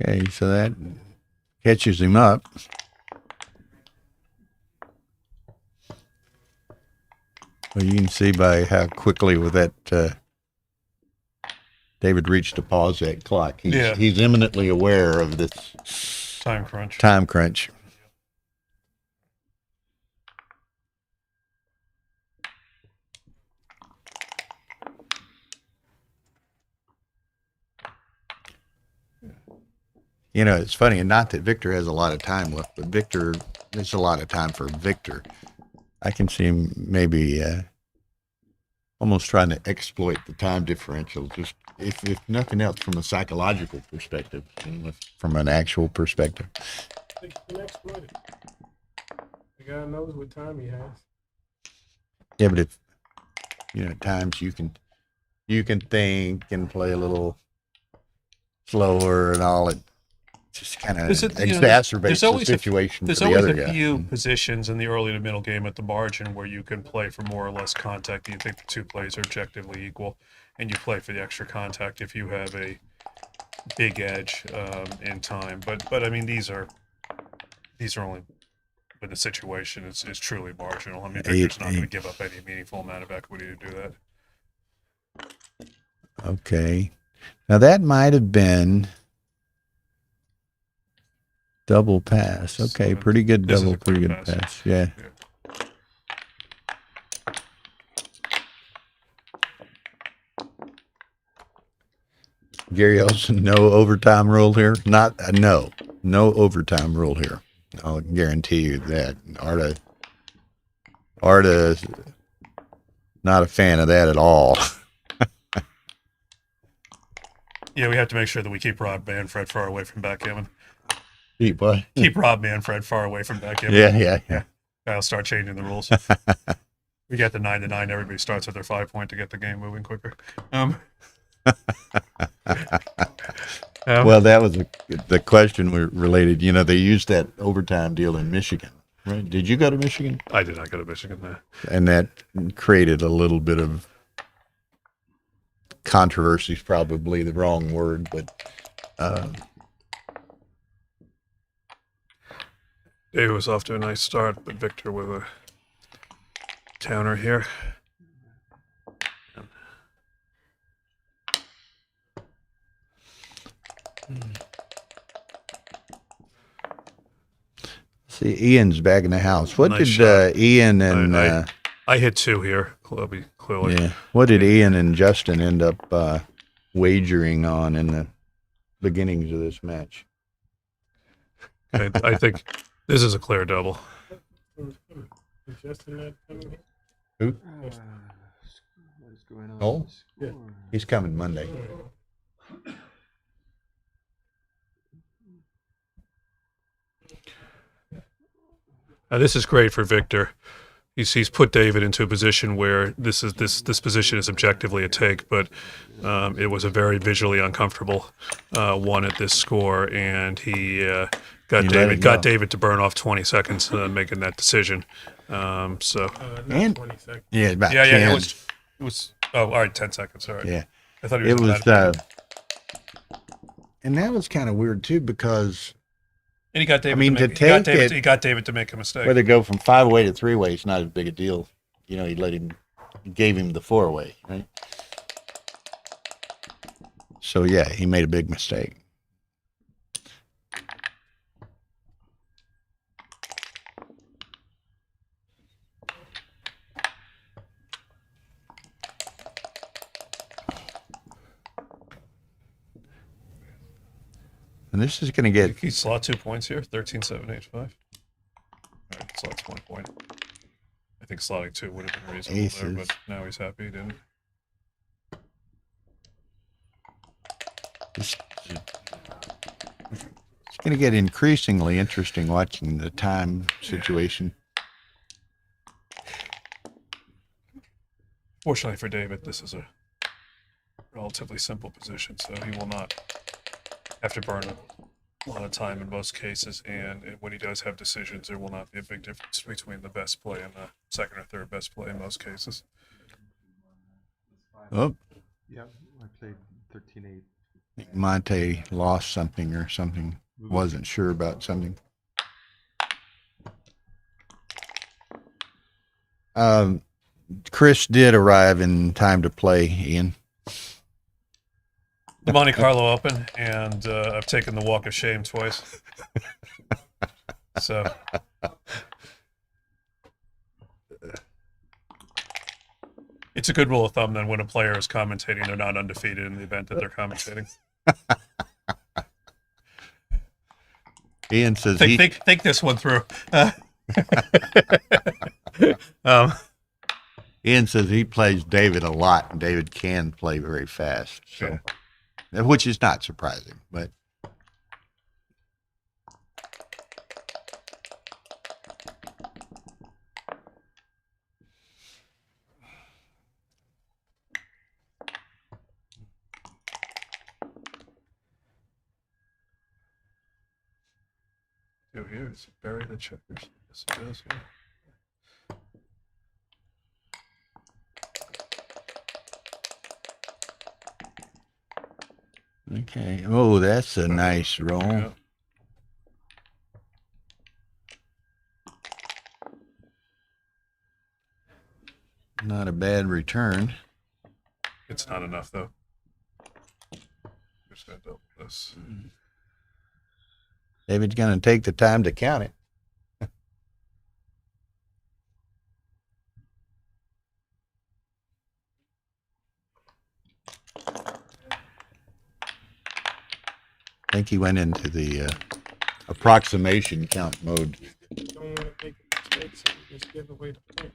Okay, so that catches him up. Well, you can see by how quickly with that David reached to pause that clock. He's eminently aware of this Time crunch. time crunch. You know, it's funny, and not that Victor has a lot of time left, but Victor there's a lot of time for Victor. I can see him maybe almost trying to exploit the time differential, just if nothing else from a psychological perspective, from an actual perspective. They can exploit it. The guy knows what time he has. Yeah, but if at times you can think and play a little slower and all, it just kind of exacerbates the situation for the other guy. There's always a few positions in the early to middle game at the margin where you can play for more or less contact. You think the two plays are objectively equal, and you play for the extra contact if you have a big edge in time. But I mean, these are only when the situation is truly marginal. I mean, Victor's not going to give up any meaningful amount of equity to do that. Okay. Now that might have been double pass. Okay, pretty good double, pretty good pass. Yeah. Gary Olson, no overtime rule here. No overtime rule here. I'll guarantee you that. Arta's not a fan of that at all. Yeah, we have to make sure that we keep Rob Manfred far away from backgammon. Keep what? Keep Rob Manfred far away from backgammon. Yeah. I'll start changing the rules. We get the 9-9. Everybody starts with their 5-point to get the game moving quicker. Well, that was the question related. They used that overtime deal in Michigan, right? Did you go to Michigan? I did not go to Michigan there. And that created a little bit of controversy, is probably the wrong word, but David was off to a nice start, but Victor with a counter here. see, Ian's back in the house. What Nice did Ian and I hit 2 here, clearly. yeah? What did Ian and Justin end up wagering on in the beginnings of this match? I think this is a clear double. Just in that coming Who? What is going on? Oh, Yeah. he's coming Monday. This is great for Victor. He's put David into a position where this position is objectively a take, but it was a very visually uncomfortable one at this score, and he got David to burn off 20 seconds making that decision. not And- 20 seconds. Yeah, about Yeah, 10. it was. Oh, all right, 10 seconds. All right. Yeah. I thought he It was. was, and that was kind of weird too, because And he got David. I mean, to make, to he got take David. it- He got David to make a mistake. whether go from 5-way to 3-way is not as big a deal. He gave him the 4-way, right? So yeah, he made a big mistake. And this is going to get He slot 2 points here. 13, 7, 8, 5. All right, slots 1 point. I think slotting 2 would have been reasonable there, Aces. but now he's happy he didn't. it's going to get increasingly interesting watching the time situation. Fortunately for David, this is a relatively simple position, so he will not have to burn a lot of time in most cases. And when he does have decisions, there will not be a big difference between the best play and the second or third best play in most cases. Oh, Yeah, I played 13-8. Monte lost something or something. Wasn't sure about something. Chris did arrive in time to play, Ian. The Monte-Carlo Open, and I've taken the walk of shame twice. So it's a good rule of thumb then when a player is commentating, they're not undefeated in the event that they're commentating. Ian says think this one through. Ian says he plays David a lot, and David can play very fast. So, which is not surprising, but. Over here, it's bury the checkers. Yes, it does. Yeah. Okay. Oh, that's a nice roll. Yeah. Not a bad return. It's not enough though. Just gonna double this. David's going to take the time to count it. I think he went into the approximation count mode. Don't want to make a mistake, so you just give away the point.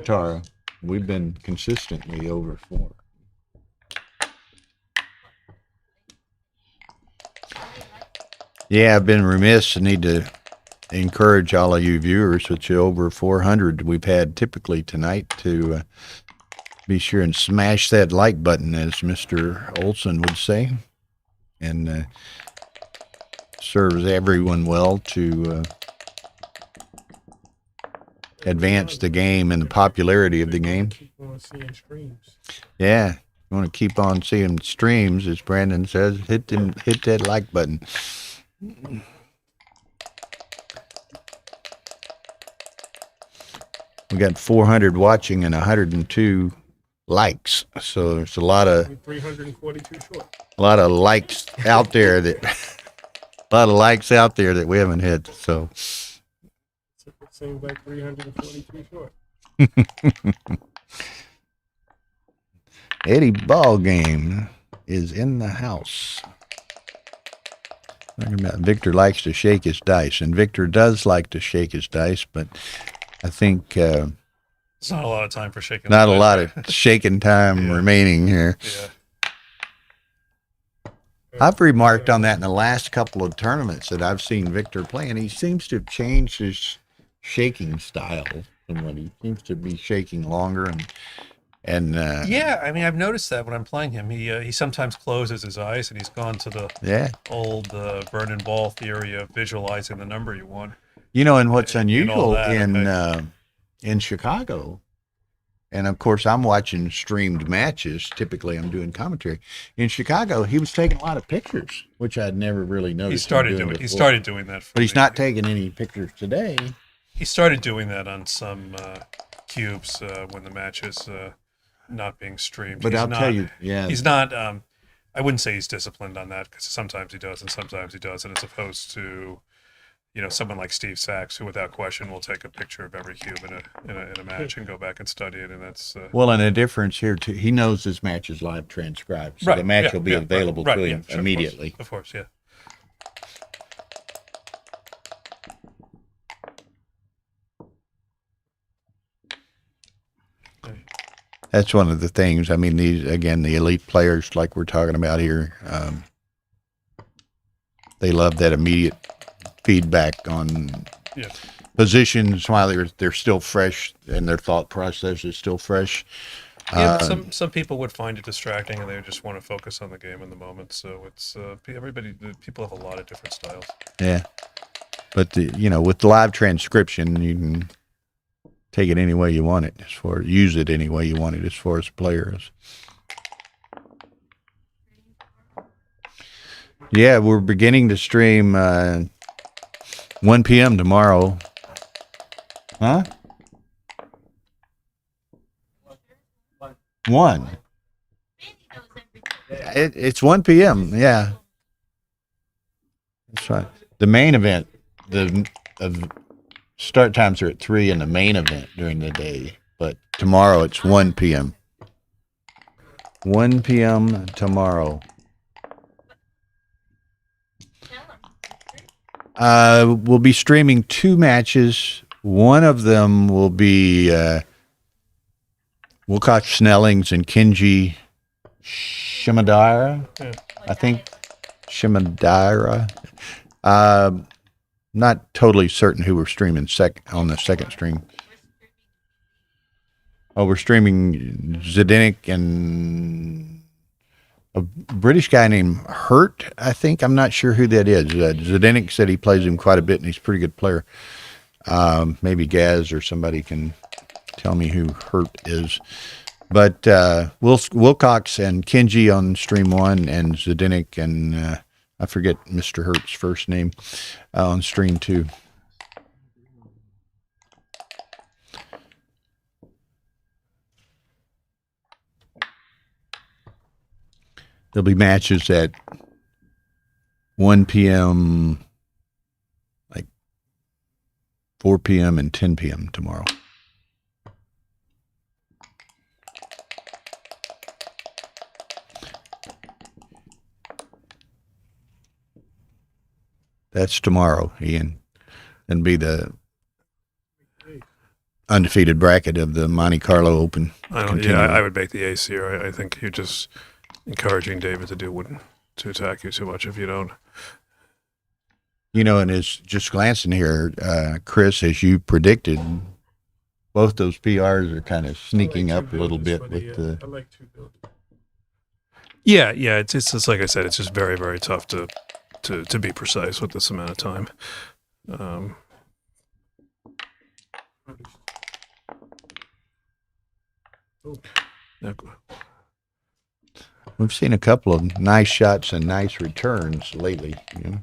Tara, we've been consistently over 4. Yeah, I've been remiss. I need to encourage all of you viewers, which are over 400 we've had typically tonight, to be sure and smash that like button, as Mr. Olson would say, and serves everyone well to advance the game and the popularity of the game. Keep on seeing streams. Yeah, you want to keep on seeing streams, as Brandon says, hit that like button. We got 400 watching and 102 likes, so there's a lot of 342 short. likes out there that we haven't hit. So It seems like 342 short. Eddie Ballgame is in the house. Talking about Victor likes to shake his dice, and Victor does like to shake his dice, but I think It's not a lot of time for shaking. not a the lot dice, of shaking time remaining here. Yeah. I've remarked on that in the last couple of tournaments that I've seen Victor play, and he seems to have changed his shaking style somewhat. He seems to be shaking longer and Yeah, I mean, I've noticed that when I'm playing him, he sometimes closes his eyes, and he's gone to the old Vernon Ball theory of visualizing the number you want. You know, and what's And all unusual that, in Chicago, and of course I'm watching streamed matches. Typically, I'm doing commentary. In Chicago, he was taking a lot of pictures, which I'd never really noticed. He started doing that. but he's not taking any pictures today. He started doing that on some cubes when the match is not being streamed. But I'll tell you, he's not. I wouldn't say he's disciplined on that, because sometimes he does and sometimes he doesn't, as opposed to, someone like Steve Sachs, who without question will take a picture of every cube in a match and go back and study it, and that's well, and a difference here too. He knows his match is live transcribed, so the match will be available to him sure, immediately. Of course, yeah. That's one of the things. I mean, the elite players like we're talking about here, they love that immediate feedback on positions while they're still fresh and their thought process is still fresh. Yeah, some people would find it distracting, and they just want to focus on the game in the moment. So it's people have a lot of different styles. Yeah, but with live transcription, you can take it any way you want it, use it any way you want it as far as players. Yeah, we're beginning to stream 1 p.m. tomorrow. Huh? 1. It's 1 p.m. Yeah. That's right. The main event, start times are at 3 in the main event during the day, but tomorrow it's 1 p.m. 1 p.m. tomorrow. We'll be streaming 2 matches. One of them will be Wilcox Snellings and Kenji Shimadara. Yeah. I think Shimadara. Not totally certain who we're streaming on the second stream. Oh, we're streaming Zdenek and a British guy named Hurt, I think. I'm not sure who that is. Zdenek said he plays him quite a bit, and he's a pretty good player. Maybe Gaz or somebody can tell me who Hurt is. But Wilcox and Kenji on stream 1, and Zdenek and I forget Mr. Hurt's first name on stream 2. There'll be matches at 1 p.m., like 4 p.m. and 10 p.m. tomorrow. That's tomorrow, Ian. And be the undefeated bracket of the Monte Carlo Open. I would make the ace here. I think you're just encouraging David to attack you too much if you don't. You know, and it's just glancing here, Chris, as you predicted, both those PRs are kind of sneaking up a little bit with the. I like 2 buildings. Yeah. It's just like I said. It's just very, very tough to be precise with this amount of time. We've seen a couple of nice shots and nice returns lately. You know?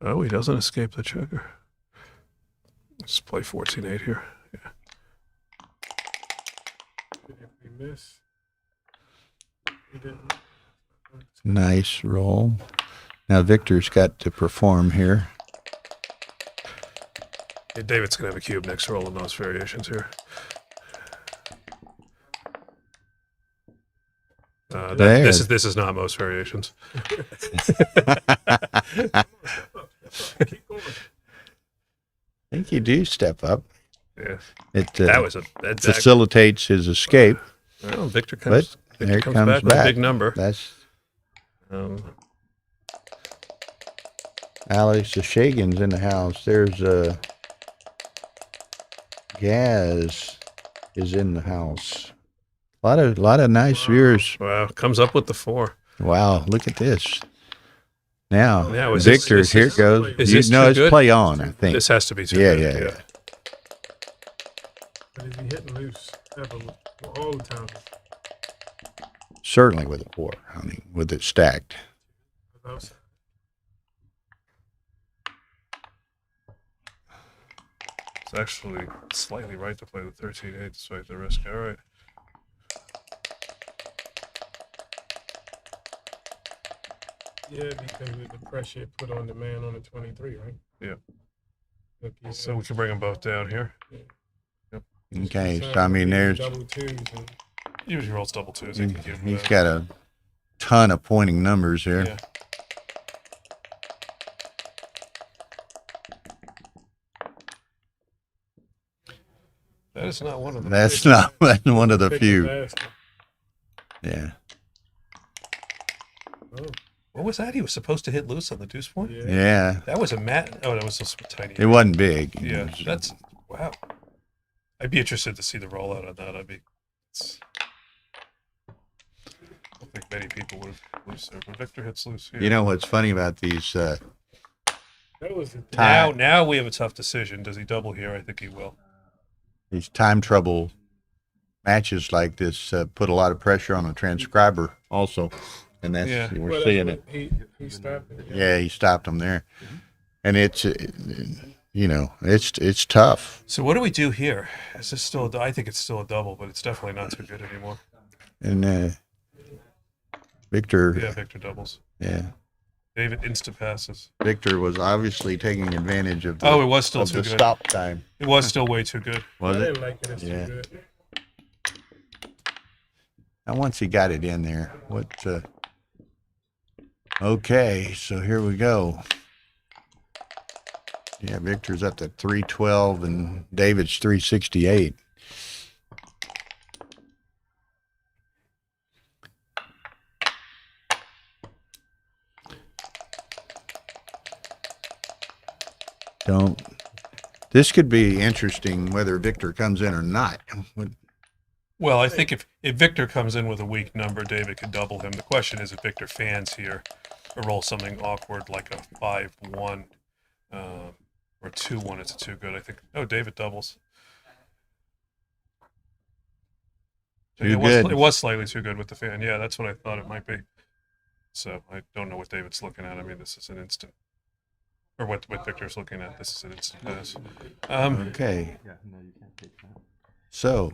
Oh, he doesn't escape the checker. Let's play 14-8 here. Yeah. If we miss, we didn't. Nice roll. Now Victor's got to perform here. Yeah, David's gonna have a cube next roll in those variations here. This is not most variations. Keep going. I think you do step up. Yeah, It that facilitates his escape. Well, Victor comes. But there Victor comes back with a big number. That's Alex Shagan's in the house. There's Gaz is in the house. A lot of nice viewers. Wow, comes up with the 4. Wow, look at this. Now, Yeah, was Victor, this- here it goes. is You this know, too it's good? play on, I think. This has to be too Yeah, good. yeah. But is he hitting loose ever all the time? Certainly with a 4, I mean, with it stacked. Outside. It's actually slightly right to play the 13-8 despite the risk. All right. Yeah, because of the pressure it put on the man on the 23, right? Yeah. Look, he's, So we can bring them both down here. Okay, so I mean, there's double 2s and Usually rolls double 2s. I can give him he's that. got a ton of pointing numbers here. Yeah. That is not one of them. That's not one of the pick few. basket. Yeah. Oh, What was that? He was supposed to hit loose on the deuce point? yeah. Yeah. That was a mat. Oh, that was just tiny. It wasn't big. It Yeah, was- that's wow. I'd be interested to see the rollout on that. I don't think many people would have loose there, but Victor hits loose here. You know what's funny about these That was a now we have a tough decision. Does he double here? I think he will. these time trouble matches like this put a lot of pressure on the transcriber also, and that's Yeah. we're well, seeing that's it. what He stopped it. Yeah, he stopped him there, and it's you know it's tough. So what do we do here? Is this still? I think it's still a double, but it's definitely not too good anymore. And Victor, Yeah, Victor doubles. yeah, David insta passes. Victor was obviously taking advantage of the, Oh, it was still of too the good. stop time. It was still way too good. Was I it? didn't like it. It's Yeah. too good. Now, once he got it in there, okay, so here we go. Yeah, Victor's up to 312 and David's 368. This could be interesting whether Victor comes in or not. Well, I think if Victor comes in with a weak number, David could double him. The question is if Victor fans here or rolls something awkward like a 5-1 or 2-1. It's too good, I think. Oh, David doubles. It was slightly too good with the fan. Yeah, that's what I thought it might be. So I don't know what David's looking at. I mean, this is an instant. Or what Victor's looking at. This is an instant. Okay. Yeah, no, you can't take that. So,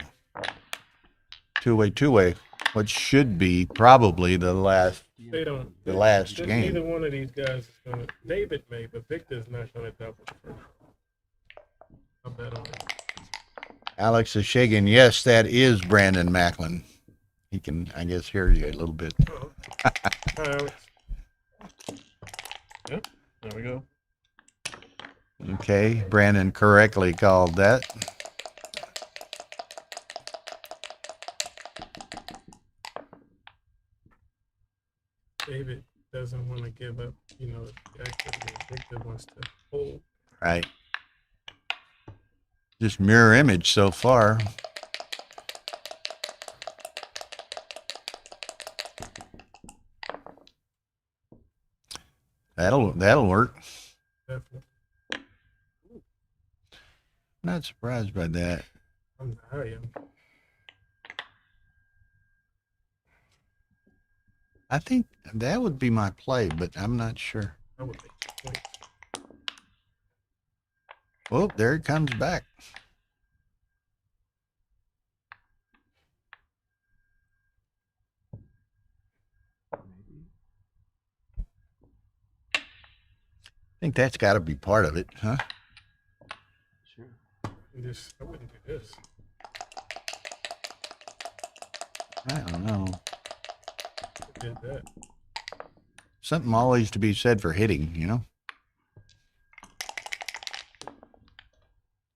two-way. What should be probably the last They don't. game. Neither one of these guys is gonna. David may, but Victor's not gonna double first. I bet on it. Alex is shaking. Yes, that is Brandon Macklin. He can, I guess, hear you a little bit. Hi, Alex. Yep. There we go. Okay, Brandon correctly called that. David doesn't want to give up, activity. Victor wants to hold. Right. Just mirror image so far. That'll work. Definitely. Not surprised by that. I am. I think that would be my play, but I'm not sure. I would make the point. Oh, there it comes back. I think that's got to be part of it, huh? Sure. I wouldn't do this. I don't know. I did that. Something always to be said for hitting,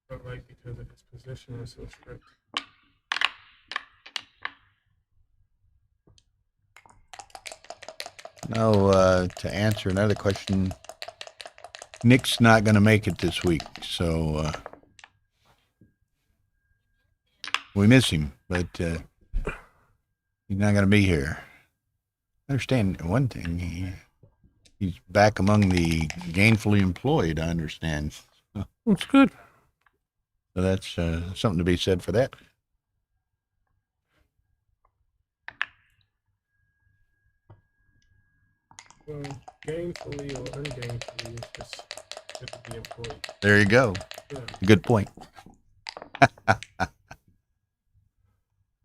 But like because of his position was so strict. No, to answer another question, Nick's not going to make it this week, so we miss him, but he's not going to be here. I understand one thing, he's back among the gainfully employed, I understand. That's good. So that's something to be said for that. Well, gainfully or ungainfully, it's just good to be employed. There you go. Yeah. Good point.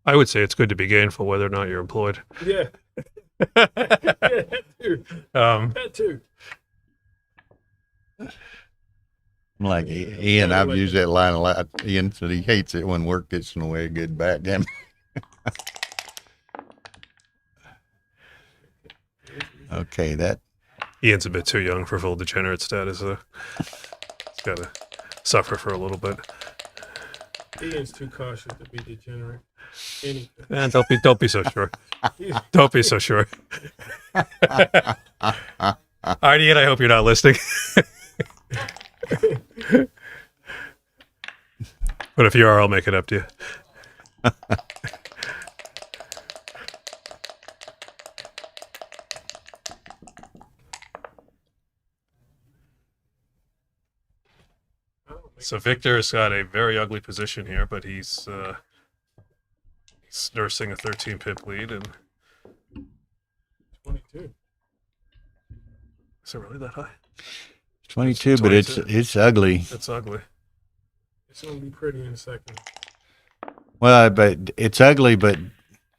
I would say it's good to be gainful whether or not you're employed. Yeah. Yeah, that too. That too. Like Ian, I've used that line a lot. Ian said he hates it when work gets in the way of good backgammon. Okay, that Ian's a bit too young for full degenerate status, though. He's got to suffer for a little bit. Ian's too cautious to be degenerate. Anything. Don't be so sure. Don't be so sure. All right, Ian, I hope you're not listening. But if you are, I'll make it up to you. So Victor's got a very ugly position here, but he's nursing a 13-pip lead, and 22. is it really that high? 22, but it's ugly. It's ugly. It's gonna be pretty in a second. Well, but it's ugly,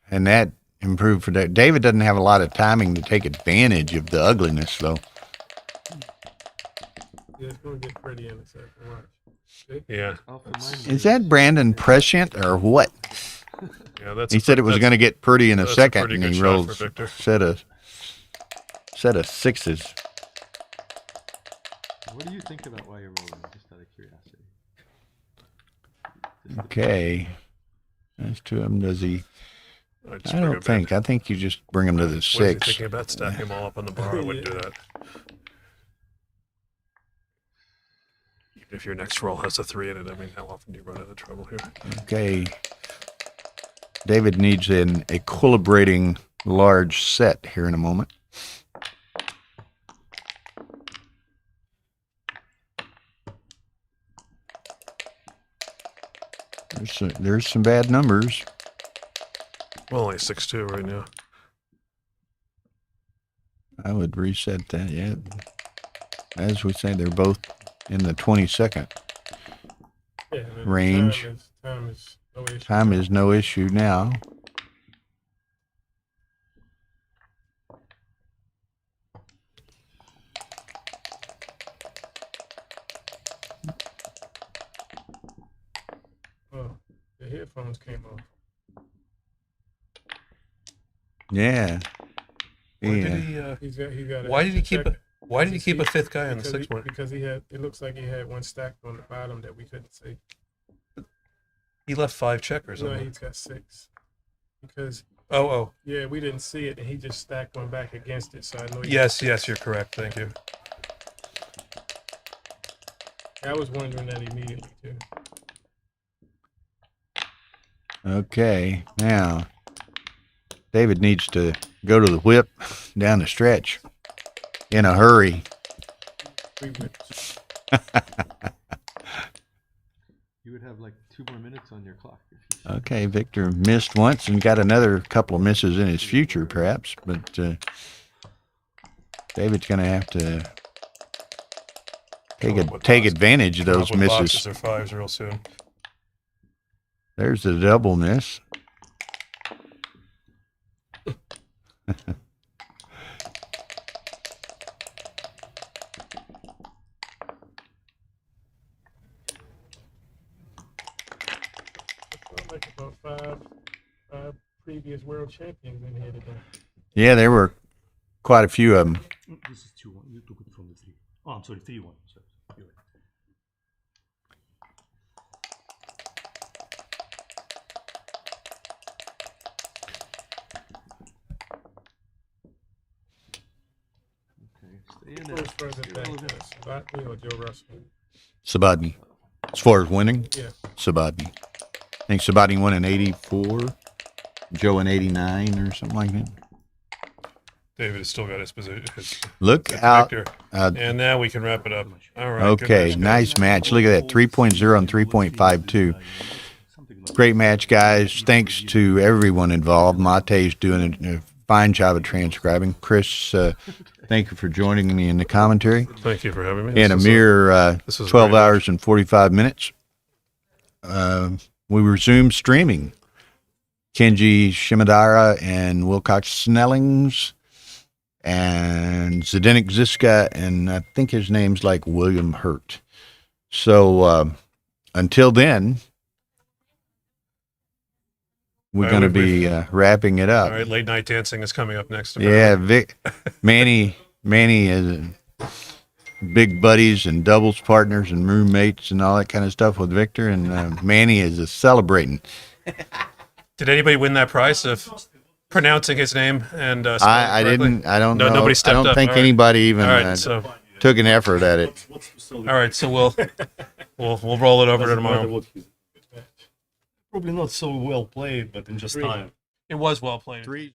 and that improved for that. David doesn't have a lot of timing to take advantage of the ugliness, though. Yeah, it's gonna get pretty in a second. Watch. See? Yeah. Oh, for mine, Is that Brandon prescient or what? Yeah, that's He said it was going to get pretty in a that's a second, pretty and good he shot rolls for Victor. set of sixes. What do you think about why you're rolling? Just out of curiosity. Okay. That's two of them. Does he? Just I bring don't it think. back. I think you just bring him to the What is he six. thinking about stacking them all up on the bar? I wouldn't do that. Even if your next roll has a 3 in it, I mean, how often do you run into trouble here? Okay. David needs an equilibrating large set here in a moment. There's some bad numbers. Well, only 6-2 right now. I would reset that. Yeah. As we say, they're both in the 22nd. Yeah, and Range. Time is no issue. Time is no issue now. Oh, the headphones came off. Yeah. Why did Yeah. he, He got. why did he keep a, why did he keep a 5th guy on the 6th one? Because he had. It looks like he had one stacked on the bottom that we couldn't see. He left 5 checkers No, on there. he's got 6. Because Oh, yeah, we didn't see it, and he just stacked one back against it. So I know. yes, you're correct. Thank you. I was wondering that immediately too. Okay. Now, David needs to go to the whip down the stretch in a hurry. 3 whips. You would have like 2 more minutes on your clock. If you Okay, Victor missed once and got another couple of misses in his future, perhaps. But David's going to have to take advantage of Come those up with boxes misses. or 5s real soon. There's the double miss. Felt like about five previous world champions in here today. Yeah, there were quite a few of them. This is 2-1. You took it from the 3. Oh, I'm sorry, 3-1. Sorry. You're right. okay, stay in Who there. was further back? Sabotney or Joe Russell? Sabadni. As far as winning, Yeah. Sabadni. I think Sabadni won in 84, Joe in 89 or something like that. David has still got his position. Look His out. Victor. And now we can wrap it up. All right. good Okay, match, guys. nice match. Look at that, 3.0 and 3.52. Great match, guys. Thanks to everyone involved. Mate's doing a fine job of transcribing. Chris, thank you for joining me in the commentary. Thank you for having me. In a This is mere this is 12 great. hours and 45 minutes, we resumed streaming. Kenji Shimodara and Wilcox Snellings and Zdenek Ziska, and I think his name's like William Hurt. So until then, we're All going to right, be wrapping it up. All right, late night dancing is coming up next. Yeah, Manny is big buddies and doubles partners and roommates and all that kind of stuff with Victor, and Manny is celebrating. Did anybody win that prize of pronouncing his name and spelling I correctly? didn't. I don't No, know. nobody I stepped don't up. think All right. anybody even All right, so took an effort at it. all right, so we'll roll it over to tomorrow. Probably not so well played, but in just time. It was well played. Three.